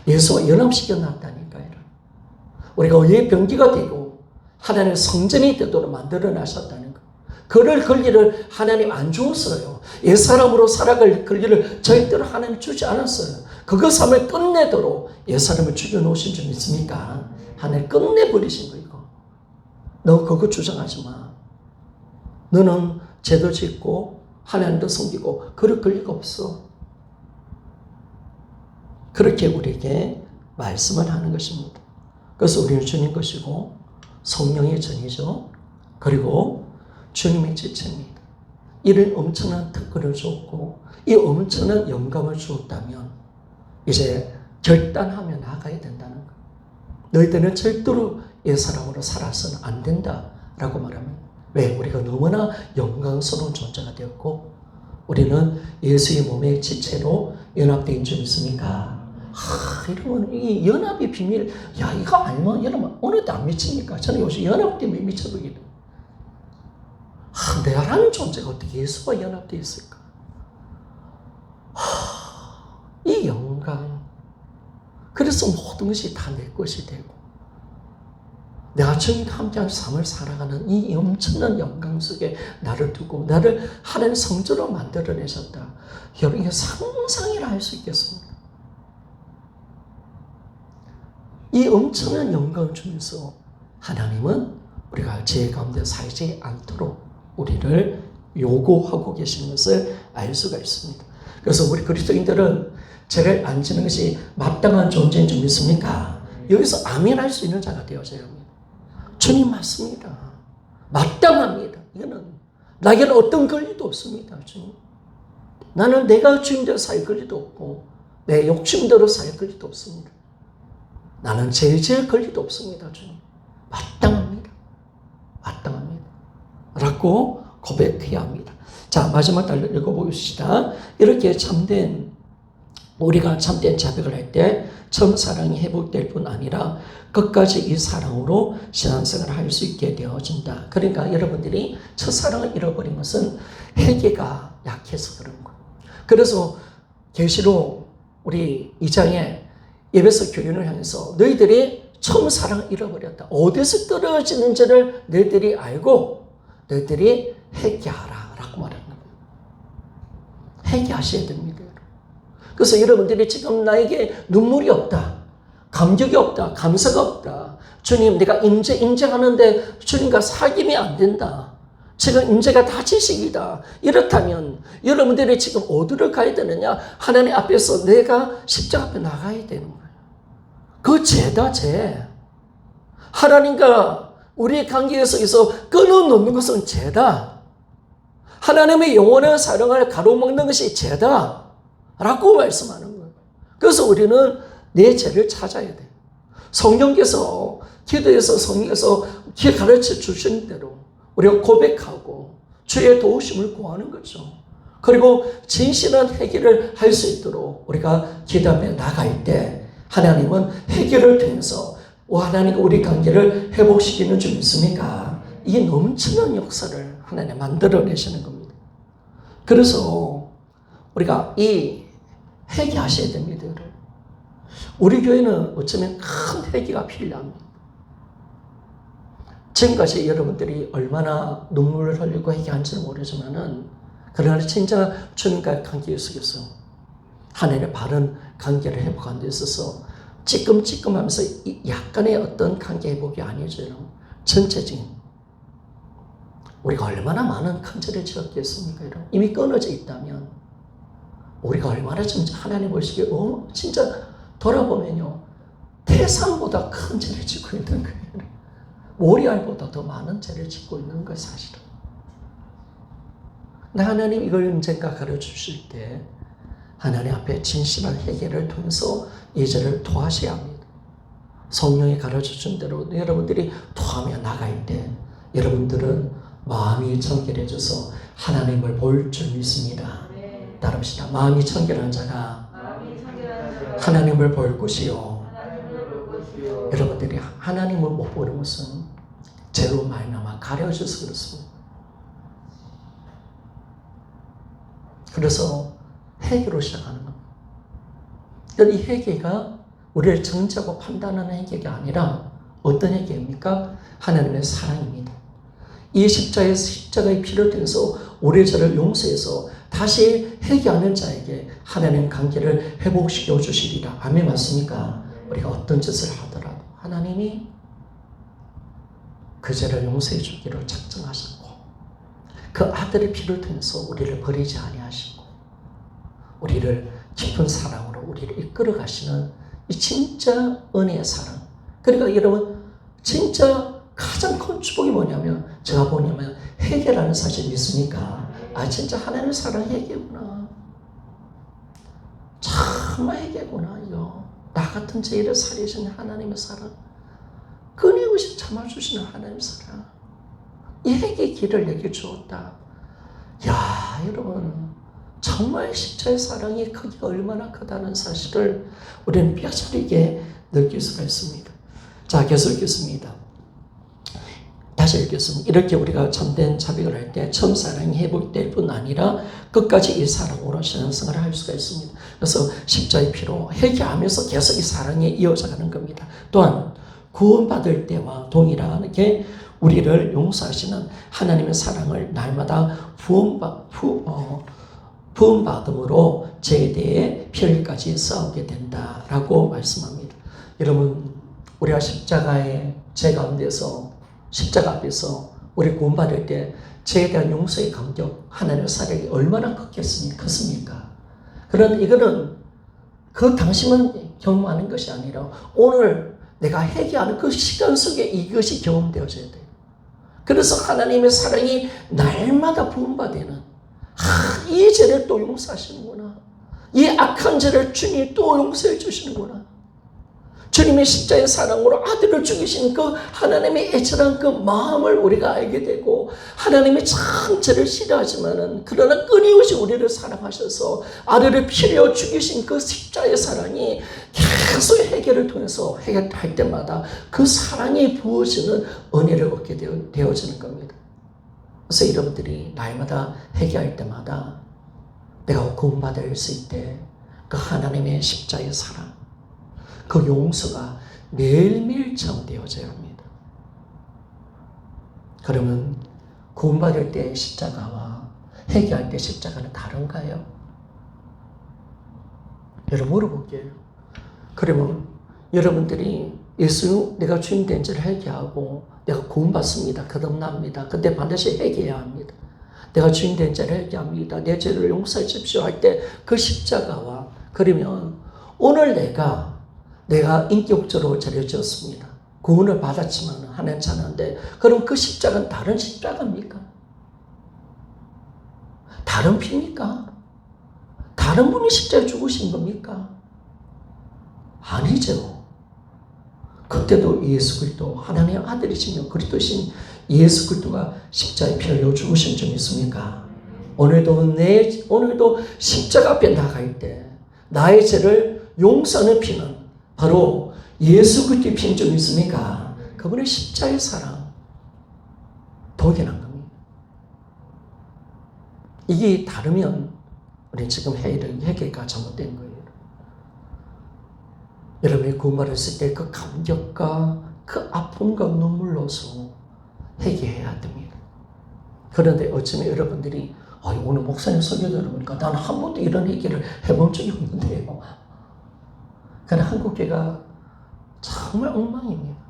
A: 예수와 연합시켜놨다니까요. 우리가 의의 병기가 되고 하나님의 성전이 되도록 만들어내셨다는 거. 그럴 권리를 하나님 안 주었어요. 옛사람으로 살아갈 권리를 절대로 하나님 주지 않았어요. 그것 삶을 끝내도록 옛사람을 죽여놓으신 줄 믿습니까? 하나님 끝내버리신 거 이거. 너 그거 주장하지 마. 너는 죄도 짓고 하나님도 섬기고 그럴 권리가 없어. 그렇게 우리에게 말씀을 하는 것입니다. 그래서 우리는 주님 것이고 성령의 전이죠. 그리고 주님의 지체입니다. 이런 엄청난 특권을 주었고 이 엄청난 영감을 주었다면 이제 결단하며 나가야 된다는 것. 너희들은 절대로 옛사람으로 살아서는 안 된다라고 말합니다. 왜? 우리가 너무나 영광스러운 존재가 되었고 우리는 예수의 몸의 지체로 연합된 줄 믿습니까? 여러분, 이 연합의 비밀, 이거 알면 여러분 오늘도 안 미칩니까? 저는 요새 연합 때문에 미쳐버리거든요. 내라는 존재가 어떻게 예수와 연합되어 있을까? 이 영광. 그래서 모든 것이 다 내 것이 되고 내가 주님과 함께한 삶을 살아가는 이 엄청난 영광 속에 나를 두고 나를 하나님의 성전으로 만들어내셨다. 여러분, 이게 상상이라 할 수 있겠습니까? 이 엄청난 영광을 주면서 하나님은 우리가 죄 가운데 살지 않도록 우리를 요구하고 계시는 것을 알 수가 있습니다. 그래서 우리 그리스도인들은 죄를 안 지는 것이 마땅한 존재인 줄 믿습니까? 여기서 아멘 할 수 있는 자가 되어져야 합니다. 주님 맞습니다. 마땅합니다. 이거는 나에게는 어떤 권리도 없습니다. 주님. 나는 내가 주인대로 살 권리도 없고 내 욕심대로 살 권리도 없습니다. 나는 죄 지을 권리도 없습니다. 주님. 마땅합니다. 마땅합니다. 라고 고백해야 합니다. 자, 마지막 달 읽어보시다. 이렇게 우리가 참된 자백을 할 때 처음 사랑이 회복될 뿐 아니라 끝까지 이 사랑으로 신앙생활을 할 수 있게 되어진다. 그러니까 여러분들이 첫사랑을 잃어버린 것은 회개가 약해서 그런 거예요. 그래서 계시록 우리 2장에 에베소 교인을 향해서 너희들이 처음 사랑을 잃어버렸다. 어디서 떨어지는지를 너희들이 알고 너희들이 회개하라 라고 말하는 거예요. 회개하셔야 됩니다. 그래서 여러분들이 지금 나에게 눈물이 없다, 감격이 없다, 감사가 없다, 주님 내가 인정하는데 주님과 사귐이 안 된다, 지금 인재가 다 지식이다, 이렇다면 여러분들이 지금 어디를 가야 되느냐? 하나님 앞에서 내가 십자가 앞에 나가야 되는 거예요. 그 죄다 죄. 하나님과 우리의 관계에서 끊어놓는 것은 죄다. 하나님의 영원한 사랑을 가로막는 것이 죄다 라고 말씀하는 거예요. 그래서 우리는 내 죄를 찾아야 돼요. 성령께서 기도에서 성령께서 가르쳐 주신 대로 우리가 고백하고 주의 도우심을 구하는 거죠. 그리고 진실한 회개를 할 수 있도록 우리가 기도하며 나갈 때 하나님은 회개를 통해서 하나님과 우리 관계를 회복시키는 줄 믿습니까? 이게 넘치는 역사를 하나님 만들어내시는 겁니다. 그래서 우리가 이 회개하셔야 됩니다. 우리 교회는 어쩌면 큰 회개가 필요합니다. 지금까지 여러분들이 얼마나 눈물을 흘리고 회개한지는 모르지만은 그러나 진짜 주님과의 관계 속에서 하나님의 바른 관계를 회복하는 데 있어서 찌끔찌끔하면서 약간의 어떤 관계 회복이 아니죠. 전체적인 우리가 얼마나 많은 큰 죄를 지었겠습니까? 이미 끊어져 있다면 우리가 얼마나 진짜 하나님 보시기에 진짜 돌아보면요 태산보다 큰 죄를 짓고 있는 거예요. 모리알보다 더 많은 죄를 짓고 있는 거예요. 사실은. 근데 하나님 이걸 언젠가 가르쳐주실 때 하나님 앞에 진실한 회개를 통해서 이 죄를 토하셔야 합니다. 성령이 가르쳐준 대로 여러분들이 토하며 나갈 때 여러분들은 마음이 청결해져서 하나님을 볼 줄 믿습니다. 따릅시다. 마음이 청결한 자가 하나님을 볼 것이요. 여러분들이 하나님을 못 보는 것은 죄로 말미암아 가려져서 그렇습니다. 그래서 회개로 시작하는 겁니다. 이 회개가 우리를 정죄하고 판단하는 회개가 아니라 어떤 회개입니까? 하나님의 사랑입니다. 이 십자가의 피를 통해서 우리의 죄를 용서해서 다시 회개하는 자에게 하나님 관계를 회복시켜 주시리라. 아멘 맞습니까? 우리가 어떤 짓을 하더라도 하나님이 그 죄를 용서해 주기로 작정하셨고 그 아들의 피를 통해서 우리를 버리지 아니하시고 우리를 깊은 사랑으로 우리를 이끌어 가시는 이 진짜 은혜의 사랑. 그러니까 여러분 진짜 가장 큰 축복이 뭐냐면 제가 보냐면 회개라는 사실 믿습니까? 진짜 하나님의 사랑 회개구나. 정말 회개구나. 이거 나 같은 죄를 살리시는 하나님의 사랑, 끊임없이 참아주시는 하나님의 사랑, 이 회개의 길을 내게 주었다. 야 여러분 정말 십자의 사랑의 크기가 얼마나 크다는 사실을 우리는 뼈저리게 느낄 수가 있습니다. 자 계속 읽겠습니다. 다시 읽겠습니다. 이렇게 우리가 참된 자백을 할 때 처음 사랑이 회복될 뿐 아니라 끝까지 이 사랑으로 신앙생활을 할 수가 있습니다. 그래서 십자의 피로 회개하면서 계속 이 사랑이 이어져가는 겁니다. 또한 구원받을 때와 동일하게 우리를 용서하시는 하나님의 사랑을 날마다 부음받음으로 죄에 대해 별까지 싸우게 된다라고 말씀합니다. 여러분, 우리가 십자가의 죄 가운데서 십자가 앞에서 우리 구원받을 때 죄에 대한 용서의 감격, 하나님의 사랑이 얼마나 컸습니까? 그런데 이거는 그 당시만 경험하는 것이 아니라 오늘 내가 회개하는 그 시간 속에 이것이 경험되어져야 돼요. 그래서 하나님의 사랑이 날마다 부음받는 이 죄를 또 용서하시는구나. 이 악한 죄를 주님이 또 용서해 주시는구나. 주님의 십자의 사랑으로 아들을 죽이신 그 하나님의 애절한 그 마음을 우리가 알게 되고, 하나님의 참 죄를 싫어하지만은 그러나 끊임없이 우리를 사랑하셔서 아들을 피려 죽이신 그 십자의 사랑이 계속 회개를 통해서 회개할 때마다 그 사랑이 부어지는 은혜를 얻게 되어지는 겁니다. 그래서 여러분들이 날마다 회개할 때마다 내가 구원받을 수 있대 그 하나님의 십자의 사랑, 그 용서가 매일매일 체험되어져야 합니다. 그러면 구원받을 때 십자가와 회개할 때 십자가는 다른가요? 여러분 물어볼게요. 그러면 여러분들이 예수 내가 주님 된 줄을 회개하고 내가 구원받습니다. 거듭납니다. 근데 반드시 회개해야 합니다. 내가 주님 된 줄을 회개합니다. 내 죄를 용서해 주십시오 할 때 그 십자가와, 그러면 오늘 내가 인격적으로 죄를 지었습니다. 구원을 받았지만 하나님 자는데, 그럼 그 십자가는 다른 십자가입니까? 다른 피입니까? 다른 분이 십자가에 죽으신 겁니까? 아니죠. 그때도 예수 그리스도 하나님의 아들이시며 그리스도신 예수 그리스도가 십자가에 피 흘려 죽으신 점 있습니까? 오늘도 십자가 앞에 나갈 때 나의 죄를 용서하는 피는 바로 예수 그리스도의 피인 점 있습니까? 그분의 십자가의 사랑 독연한 겁니다. 이게 다르면 우리 지금 회개가 잘못된 거예요. 여러분이 구원받았을 때 그 감격과 그 아픔과 눈물로서 회개해야 됩니다. 그런데 어쩌면 여러분들이 오늘 목사님 설교 들어보니까 나는 한 번도 이런 회개를 해본 적이 없는데요. 그러나 한국교회가 정말 엉망입니다.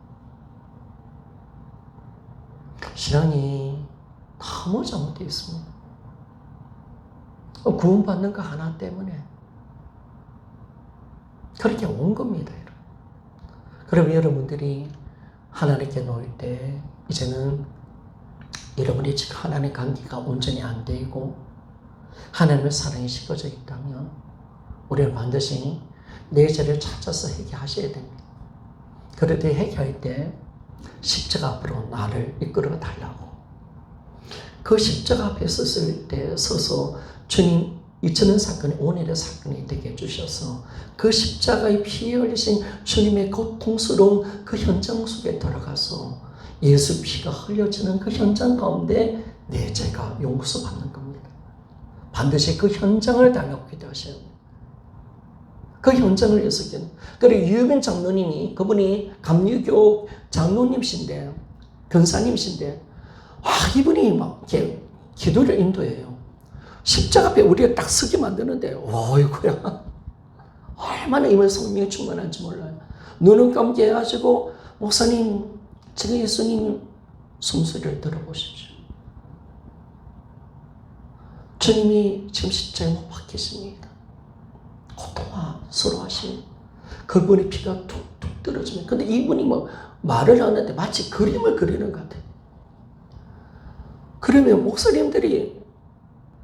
A: 신앙이 너무 잘못되어 있습니다. 구원받는 거 하나 때문에 그렇게 온 겁니다. 그럼 여러분들이 하나님께 놓을 때 이제는 여러분이 지금 하나님의 관계가 온전히 안 되고 하나님의 사랑이 식어져 있다면 우리는 반드시 내 죄를 찾아서 회개하셔야 됩니다. 그럴 때 회개할 때 십자가 앞으로 나를 이끌어 달라고, 그 십자가 앞에 서서 주님 2000년 사건이 오늘의 사건이 되게 해주셔서 그 십자가의 피 흘리신 주님의 고통스러운 그 현장 속에 들어가서 예수 피가 흘려지는 그 현장 가운데 내 죄가 용서받는 겁니다. 반드시 그 현장을 달라고 기도하셔야 합니다. 그 현장을 위해서. 그리고 유명 장로님이, 그분이 감리교 장로님이신데, 권사님이신데, 이분이 막 이렇게 기도를 인도해요. 십자가 앞에 우리가 딱 서게 만드는데, 어이구야. 얼마나 이번 성령이 충만한지 몰라요. 눈을 감게 해가지고, 목사님, 지금 예수님 숨소리를 들어보십시오. 주님이 지금 십자가에 못 박히십니다. 고통스러워하시면 그분의 피가 툭툭 떨어지면, 근데 이분이 말을 하는데 마치 그림을 그리는 것 같아요. 그러면 목사님들이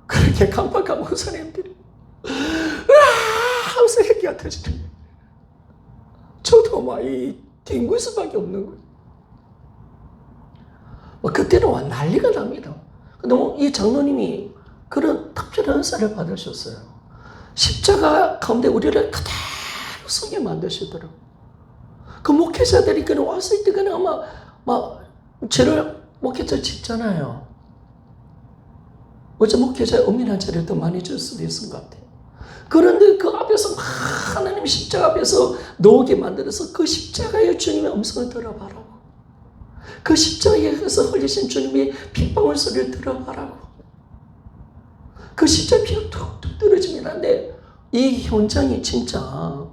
A: 그렇게 깜빡한 목사님들이 하면서 얘기가 터지죠. 저도 이 뒹굴 수밖에 없는 거예요. 그때는 난리가 납니다. 근데 이 장로님이 그런 특별한 은사를 받으셨어요. 십자가 가운데 우리를 그대로 서게 만드시더라고요. 그 목회자들이 그냥 왔을 때 그냥 죄를 목회자 짓잖아요. 어제 목회자의 은밀한 죄를 더 많이 줄 수도 있을 것 같아요. 그런데 그 앞에서 막 하나님 십자가 앞에서 놓게 만들어서 그 십자가의 주님의 음성을 들어봐라고. 그 십자가에서 흘리신 주님의 핏방울 소리를 들어봐라고. 그 십자가 피가 툭툭 떨어집니다. 근데 이 현장이 진짜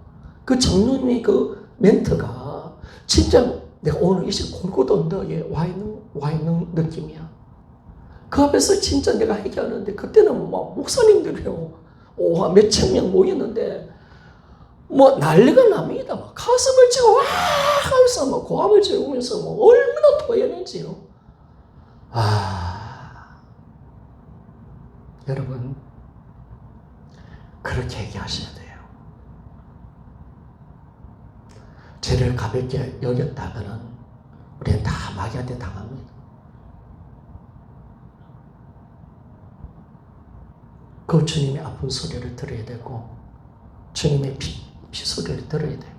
A: 그 장로님의 그 멘트가 진짜 내가 오늘 이 시간 골고다 언덕에 와 있는 느낌이야. 그 앞에서 진짜 내가 얘기하는데 그때는 막 목사님들이요. 몇천 명 모였는데 뭐 난리가 납니다. 막 가슴을 치고 와 하면서 막 고함을 지르면서 뭐 얼마나 토해낸지요. 여러분 그렇게 얘기하셔야 돼요. 죄를 가볍게 여겼다가는 우리는 다 마귀한테 당합니다. 그 주님의 아픈 소리를 들어야 되고 주님의 피 소리를 들어야 돼요.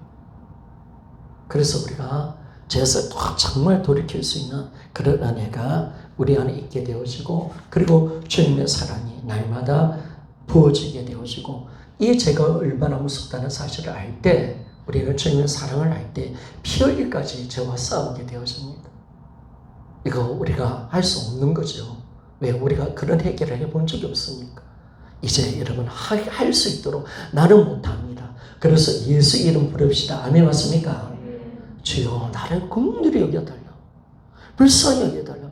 A: 그래서 우리가 죄에서 정말 돌이킬 수 있는 그런 은혜가 우리 안에 있게 되어지고 그리고 주님의 사랑이 날마다 부어지게 되어지고 이 죄가 얼마나 무섭다는 사실을 알 때 우리는 주님의 사랑을 알 때 피 흘리기까지 죄와 싸우게 되어집니다. 이거 우리가 할 수 없는 거죠. 왜 우리가 그런 해결을 해본 적이 없습니까? 이제 여러분 할 수 있도록 나는 못합니다. 그래서 예수 이름 부릅시다. 아멘 맞습니까? 주여 나를 긍휼히 여겨달라. 불쌍히 여겨달라.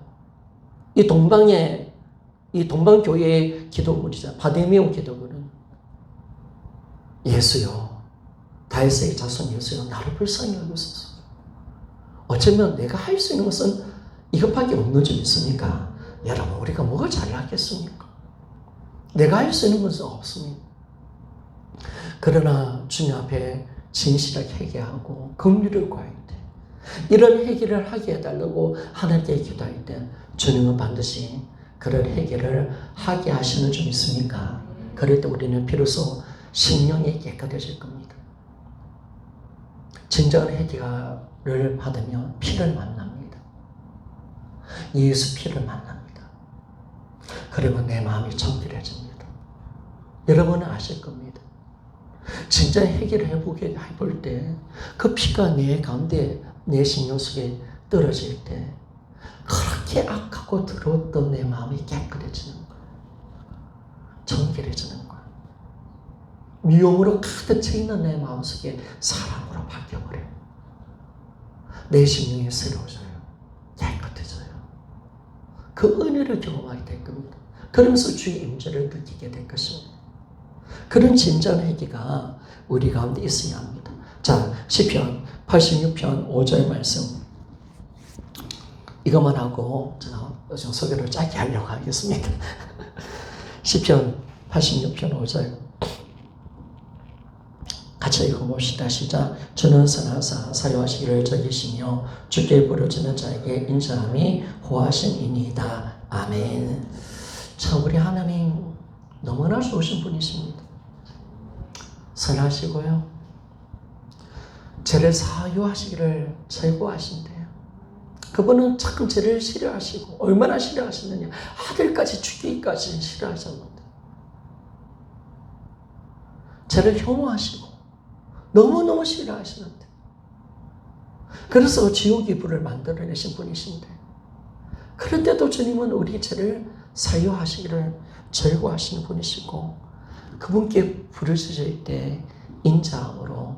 A: 이 동방교회의 기도문이자 바데미온 기도문은 예수여 다윗의 자손 예수여 나를 불쌍히 여기소서. 어쩌면 내가 할 수 있는 것은 이것밖에 없는 줄 믿습니까? 여러분 우리가 뭐가 잘나겠습니까? 내가 할 수 있는 것은 없습니다. 그러나 주님 앞에 진실하게 회개하고 긍휼을 구할 때 이런 회개를 하게 해달라고 하나님께 기도할 때 주님은 반드시 그런 회개를 하게 하시는 줄 믿습니까? 그럴 때 우리는 비로소 심령이 깨끗해질 겁니다. 진정한 회개를 받으면 피를 만납니다. 예수 피를 만납니다. 그러면 내 마음이 정결해집니다. 여러분은 아실 겁니다. 진짜 회개를 해볼 때 그 피가 내 가운데 내 심령 속에 떨어질 때 그렇게 악하고 더러웠던 내 마음이 깨끗해지는 거예요. 정결해지는 거예요. 미움으로 가득 차 있는 내 마음속에 사랑으로 바뀌어버려요. 내 심령이 새로워져요. 깨끗해져요. 그 은혜를 경험하게 될 겁니다. 그러면서 주의 임재를 느끼게 될 것입니다. 그런 진정한 회개가 우리 가운데 있어야 합니다. 자, 시편 86편 5절 말씀 이것만 하고 제가 소개를 짧게 하려고 하겠습니다. 시편 86편 5절 같이 읽어봅시다. 시작. 주는 선하사 사유하시기를 즐기시며 주께 부르짖는 자에게 인자함이 호하심이니이다. 아멘. 참 우리 하나님 너무나 좋으신 분이십니다. 선하시고요. 죄를 사유하시기를 즐거워하신대요. 그분은 참 죄를 싫어하시고 얼마나 싫어하시느냐. 아들까지 죽이기까지 싫어하셨는데 죄를 혐오하시고 너무너무 싫어하시는데 그래서 지옥의 불을 만들어내신 분이신데 그런데도 주님은 우리 죄를 사유하시기를 즐거워하시는 분이시고 그분께 부르짖을 때 인자함으로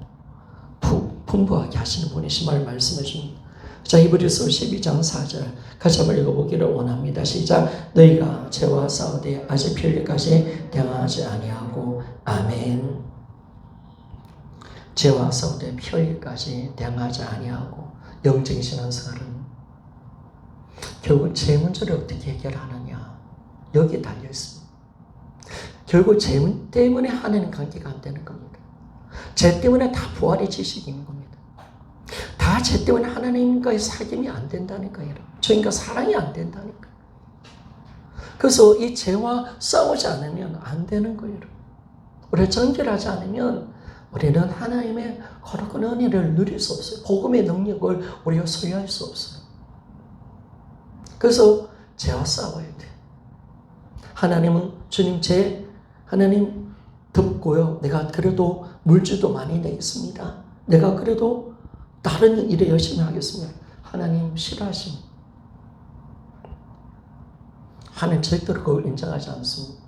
A: 풍부하게 하시는 분이심을 말씀해 줍니다. 자, 히브리서 12장 4절 같이 한번 읽어보기를 원합니다. 시작. 너희가 죄와 싸우되 아직 피 흘리기까지 당하지 아니하고 아멘. 죄와 싸우되 피 흘리기까지 당하지 아니하고 영적인 신앙생활은 결국 죄 문제를 어떻게 해결하느냐 여기에 달려 있습니다. 결국 죄 때문에 하나님 관계가 안 되는 겁니다. 죄 때문에 다 부활의 지식인 겁니다. 다 죄 때문에 하나님과의 사귐이 안 된다니까요. 주님과 사랑이 안 된다니까요. 그래서 이 죄와 싸우지 않으면 안 되는 거예요. 우리가 정결하지 않으면 우리는 하나님의 거룩한 은혜를 누릴 수 없어요. 복음의 능력을 우리가 소유할 수 없어요. 그래서 죄와 싸워야 돼. 하나님은 주님 하나님 덥고요. 내가 그래도 물질도 많이 내겠습니다. 내가 그래도 다른 일에 열심히 하겠습니다. 하나님 싫어하십니다. 하나님 절대로 그걸 인정하지 않습니다.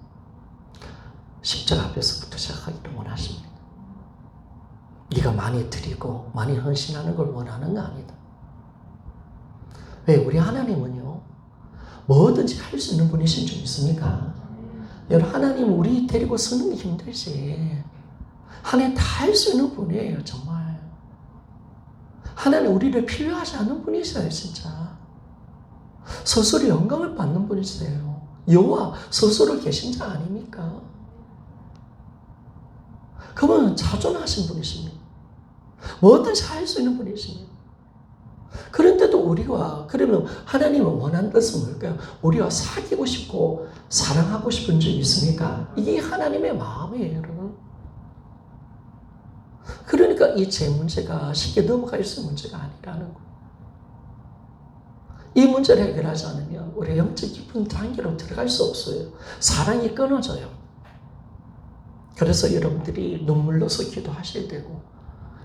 A: 십자가 앞에서부터 시작하기를 원하십니다. 네가 많이 드리고 많이 헌신하는 걸 원하는 거 아니다. 왜? 우리 하나님은요, 뭐든지 할 수 있는 분이신 줄 믿습니까? 여러분, 하나님 우리 데리고 서는 게 힘들지. 하나님 다 할 수 있는 분이에요, 정말. 하나님 우리를 필요하지 않는 분이세요, 진짜. 스스로 영광을 받는 분이세요. 여호와 스스로 계신 자 아닙니까? 그분은 자존하신 분이십니다. 뭐든지 할 수 있는 분이십니다. 그런데도 우리와, 그러면 하나님은 원하는 것은 뭘까요? 우리와 사귀고 싶고 사랑하고 싶은 줄 믿습니까? 이게 하나님의 마음이에요, 여러분. 그러니까 이 제 문제가 쉽게 넘어갈 수 있는 문제가 아니라는 거예요. 이 문제를 해결하지 않으면 우리가 영적 깊은 단계로 들어갈 수 없어요. 사랑이 끊어져요. 그래서 여러분들이 눈물로서 기도하셔야 되고,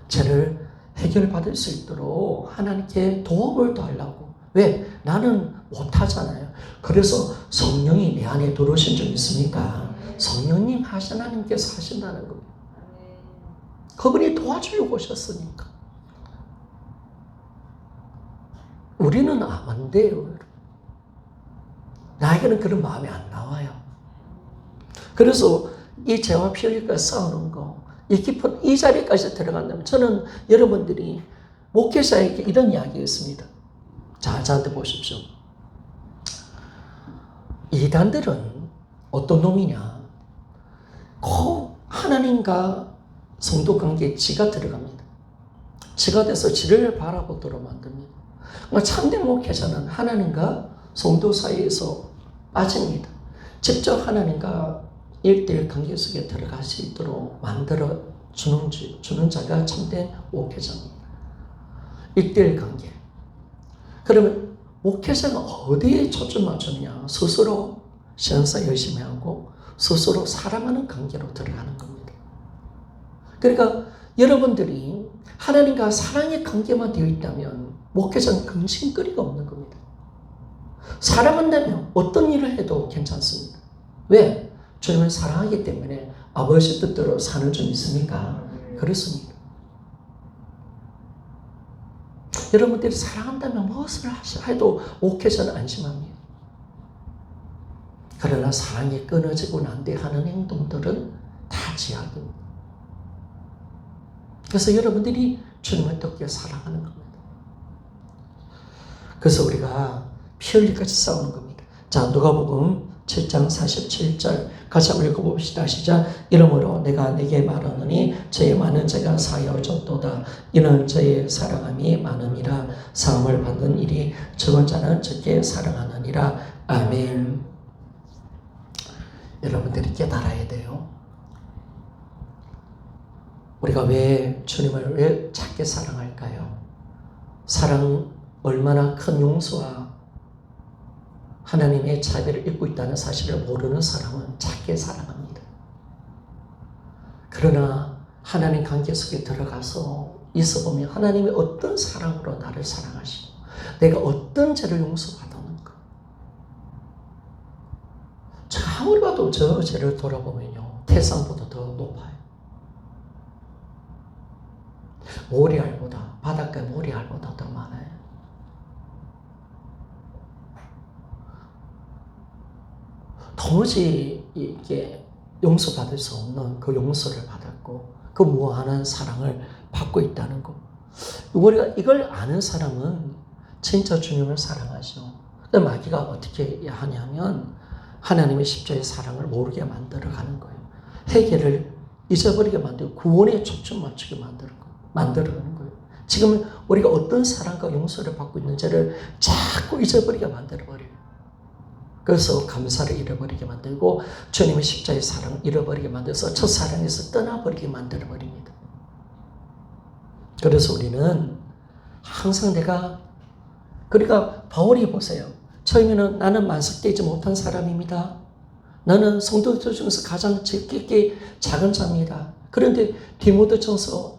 A: 죄를 해결받을 수 있도록 하나님께 도움을 달라고. 왜? 나는 못하잖아요. 그래서 성령이 내 안에 들어오신 줄 믿습니까? 성령님 하나님께서 하신다는 겁니다. 그분이 도와주려고 오셨으니까. 우리는 안 돼요. 나에게는 그런 마음이 안 나와요. 그래서 이 죄와 피 흘릴까 싸우는 거, 이 깊은 이 자리까지 들어간다면, 저는 여러분들이 목회자에게 이런 이야기했습니다. 자, 저한테 보십시오. 이단들은 어떤 놈이냐? 꼭 하나님과 성도 관계에 지가 들어갑니다. 지가 돼서 지를 바라보도록 만듭니다. 참된 목회자는 하나님과 성도 사이에서 빠집니다. 직접 하나님과 1대1 관계 속에 들어갈 수 있도록 만들어 주는 자가 참된 목회자입니다. 1대1 관계. 그러면 목회자가 어디에 초점 맞추느냐? 스스로 신앙사 열심히 하고 스스로 사랑하는 관계로 들어가는 겁니다. 그러니까 여러분들이 하나님과 사랑의 관계만 되어 있다면 목회자는 근심거리가 없는 겁니다. 사랑한다면 어떤 일을 해도 괜찮습니다. 왜? 주님을 사랑하기 때문에 아버지 뜻대로 사는 줄 믿습니까? 그렇습니다. 여러분들이 사랑한다면 무엇을 해도 목회자는 안심합니다. 그러나 사랑이 끊어지고 난 뒤에 하는 행동들은 다 제약입니다. 그래서 여러분들이 주님을 어떻게 사랑하는 겁니다. 그래서 우리가 피 흘리까지 싸우는 겁니다. 자, 누가복음 7장 47절 같이 한번 읽어봅시다. 시작. 이러므로 내가 네게 말하노니 저의 많은 죄가 사하여졌도다. 이는 저의 사랑함이 많음이라. 사함을 받는 일이 적은 자는 적게 사랑하느니라. 아멘. 여러분들이 깨달아야 돼요. 우리가 왜 주님을 왜 작게 사랑할까요? 사랑 얼마나 큰 용서와 하나님의 자비를 입고 있다는 사실을 모르는 사람은 작게 사랑합니다. 그러나 하나님 관계 속에 들어가서 있어보면 하나님이 어떤 사랑으로 나를 사랑하시고 내가 어떤 죄를 용서받았는가. 제가 아무리 봐도 저 죄를 돌아보면요, 태산보다 더 높아요. 모리알보다, 바닷가 모리알보다 더 많아요. 도무지 이게 용서받을 수 없는 그 용서를 받았고 그 무한한 사랑을 받고 있다는 것. 우리가 이걸 아는 사람은 진짜 주님을 사랑하죠. 근데 마귀가 어떻게 하냐면 하나님의 십자가의 사랑을 모르게 만들어가는 거예요. 회개를 잊어버리게 만들고 구원에 초점 맞추게 만들어가는 거예요. 지금 우리가 어떤 사랑과 용서를 받고 있는지를 자꾸 잊어버리게 만들어버려요. 그래서 감사를 잃어버리게 만들고 주님의 십자가의 사랑을 잃어버리게 만들어서 첫 사랑에서 떠나버리게 만들어버립니다. 그래서 우리는 항상 그러니까 바울이 보세요. 처음에는 나는 만삭되지 못한 사람입니다. 나는 성도들 중에서 가장 적게 작은 자입니다. 그런데 디모데전서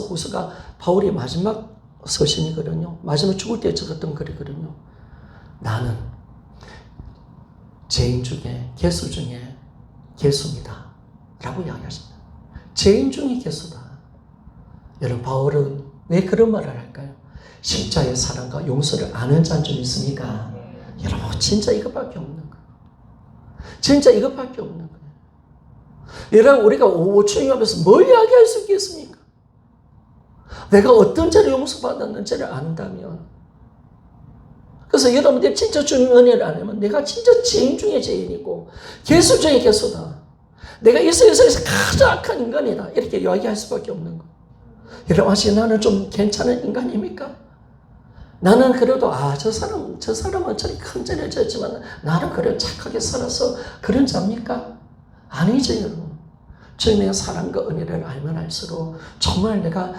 A: 후서가 바울이 마지막 서신이거든요. 마지막 죽을 때 적었던 글이거든요. 나는 죄인 중에 개수 중에 개수입니다. 라고 이야기하십니다. 죄인 중에 개수다. 여러분, 바울은 왜 그런 말을 할까요? 십자의 사랑과 용서를 아는 자는 좀 있습니까? 여러분, 진짜 이것밖에 없는 거예요. 진짜 이것밖에 없는 거예요. 여러분, 우리가 오춘이 앞에서 뭘 이야기할 수 있겠습니까? 내가 어떤 죄를 용서받았는지를 안다면, 그래서 여러분들 진짜 주님 은혜를 알면 내가 진짜 죄인 중에 죄인이고 개수 중에 개수다. 내가 이 세상에서 가장 악한 인간이다. 이렇게 이야기할 수밖에 없는 거예요. 여러분, 아시 나는 좀 괜찮은 인간입니까? 나는 그래도 저 사람은 저리 큰 죄를 졌지만 나는 그래 착하게 살아서 그런 자입니까? 아니죠, 여러분. 주님의 사랑과 은혜를 알면 알수록 정말 내가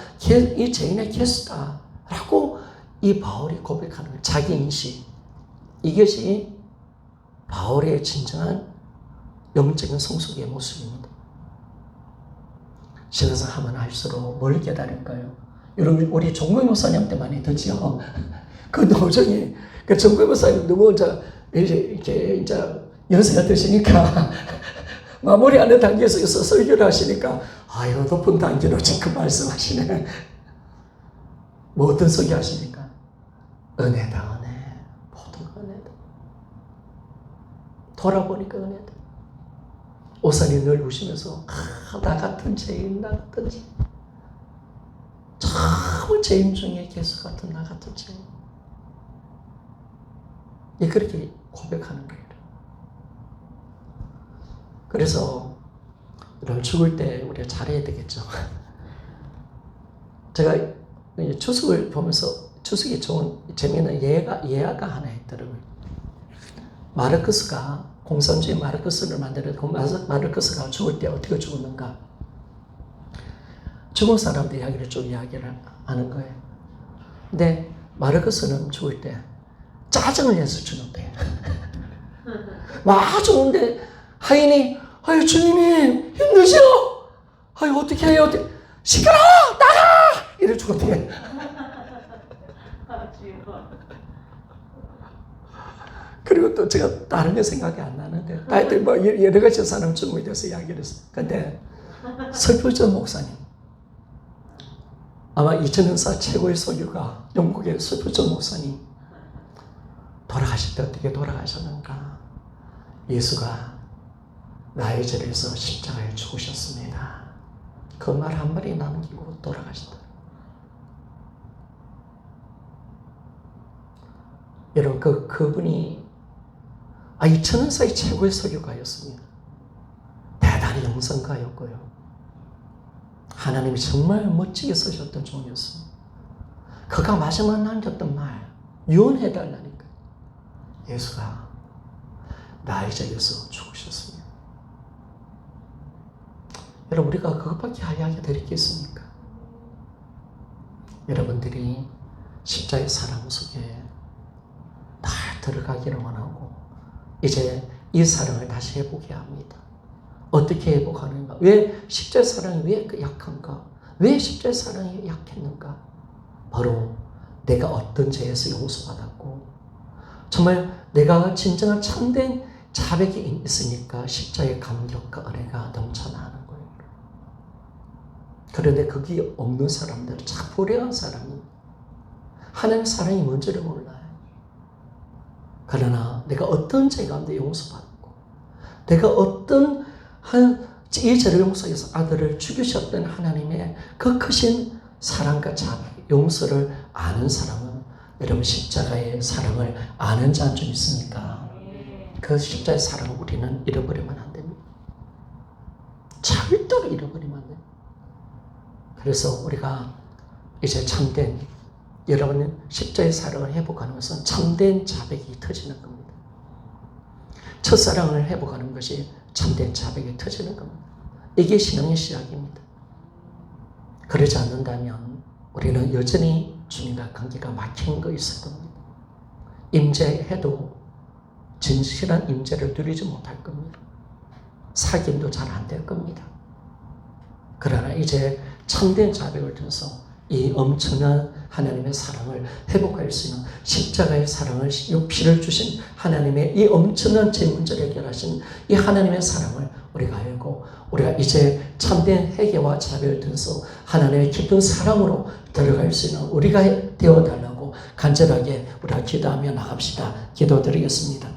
A: 이 죄인의 개수다 라고 이 바울이 고백하는 거예요. 자기 인식. 이것이 바울의 진정한 영적인 성숙의 모습입니다. 신앙생활 하면 할수록 뭘 깨달을까요? 여러분, 우리 종국 목사님한테 많이 듣죠. 그 노정이, 그 종국 목사님 너무 이제 연세가 드시니까 마무리하는 단계에서 설교를 하시니까 아유, 높은 단계로 지금 말씀하시네. 뭐 어떤 설교 하십니까? 은혜다, 은혜. 모든 은혜다. 돌아보니까 은혜다. 오사님 늘 우시면서 나 같은 죄인, 나 같은 죄인. 참 죄인 중에 개수 같은 나 같은 죄인. 그렇게 고백하는 거예요. 그래서 여러분, 죽을 때 우리가 잘해야 되겠죠. 제가 추석을 보면서 추석이 좋은 재미있는 예화가 하나 있더라고요. 마르크스가 공산주의 마르크스를 만들었고 마르크스가 죽을 때 어떻게 죽었는가? 죽은 사람들 이야기를 쭉 이야기를 하는 거예요. 근데 마르크스는 죽을 때 짜증을 내서 죽는데 막 죽는데 하인이 아유 주님이 힘드시오. 아유 어떻게 해요? 시끄러 나가 이래 죽었대. 그리고 또 제가 다른 게 생각이 안 나는데 하여튼 뭐 여러 가지 사람 죽음에 대해서 이야기를 했어요. 근데 설표전 목사님 아마 2000년사 최고의 설교가 영국의 설표전 목사님 돌아가실 때 어떻게 돌아가셨는가? 예수가 나의 죄를 위해서 십자가에 죽으셨습니다. 그 말 한 마디 남기고 돌아가셨다. 여러분 그분이 2000년사의 최고의 설교가였습니다. 대단히 영성가였고요. 하나님이 정말 멋지게 쓰셨던 종이었습니다. 그가 마지막 남겼던 말 유언해달라니까. 예수가 나의 죄를 위해서 죽으셨습니다. 여러분 우리가 그것밖에 이야기 드리겠습니까? 여러분들이 십자의 사랑 속에 다 들어가기를 원하고 이제 이 사랑을 다시 회복해야 합니다. 어떻게 회복하는가? 왜 십자의 사랑이 왜 약한가? 왜 십자의 사랑이 약했는가? 바로 내가 어떤 죄에서 용서받았고 정말 내가 진정한 참된 자백이 있으니까 십자의 감격과 은혜가 넘쳐나는 거예요. 그런데 그게 없는 사람들은 참 불행한 사람이 하나님의 사랑이 뭔지를 몰라요. 그러나 내가 어떤 죄 가운데 용서받고 내가 어떤 이 죄를 용서해서 아들을 죽이셨던 하나님의 그 크신 사랑과 자비, 용서를 아는 사람은 여러분 십자가의 사랑을 아는 자는 좀 있습니까? 그 십자가의 사랑을 우리는 잃어버리면 안 됩니다. 절대로 잃어버리면 안 됩니다. 그래서 우리가 이제 참된 여러분은 십자가의 사랑을 회복하는 것은 참된 자백이 터지는 겁니다. 첫사랑을 회복하는 것이 참된 자백이 터지는 겁니다. 이게 신앙의 시작입니다. 그러지 않는다면 우리는 여전히 주님과 관계가 막힌 거 있을 겁니다. 임재해도 진실한 임재를 누리지 못할 겁니다. 사귐도 잘 안 될 겁니다. 그러나 이제 참된 자백을 통해서 이 엄청난 하나님의 사랑을 회복할 수 있는 십자가의 사랑을, 피를 주신 하나님의 이 엄청난 제 문제를 해결하신 이 하나님의 사랑을 우리가 알고, 우리가 이제 참된 회개와 자백을 통해서 하나님의 깊은 사랑으로 들어갈 수 있는 우리가 되어달라고 간절하게 우리가 기도하며 나갑시다. 기도드리겠습니다.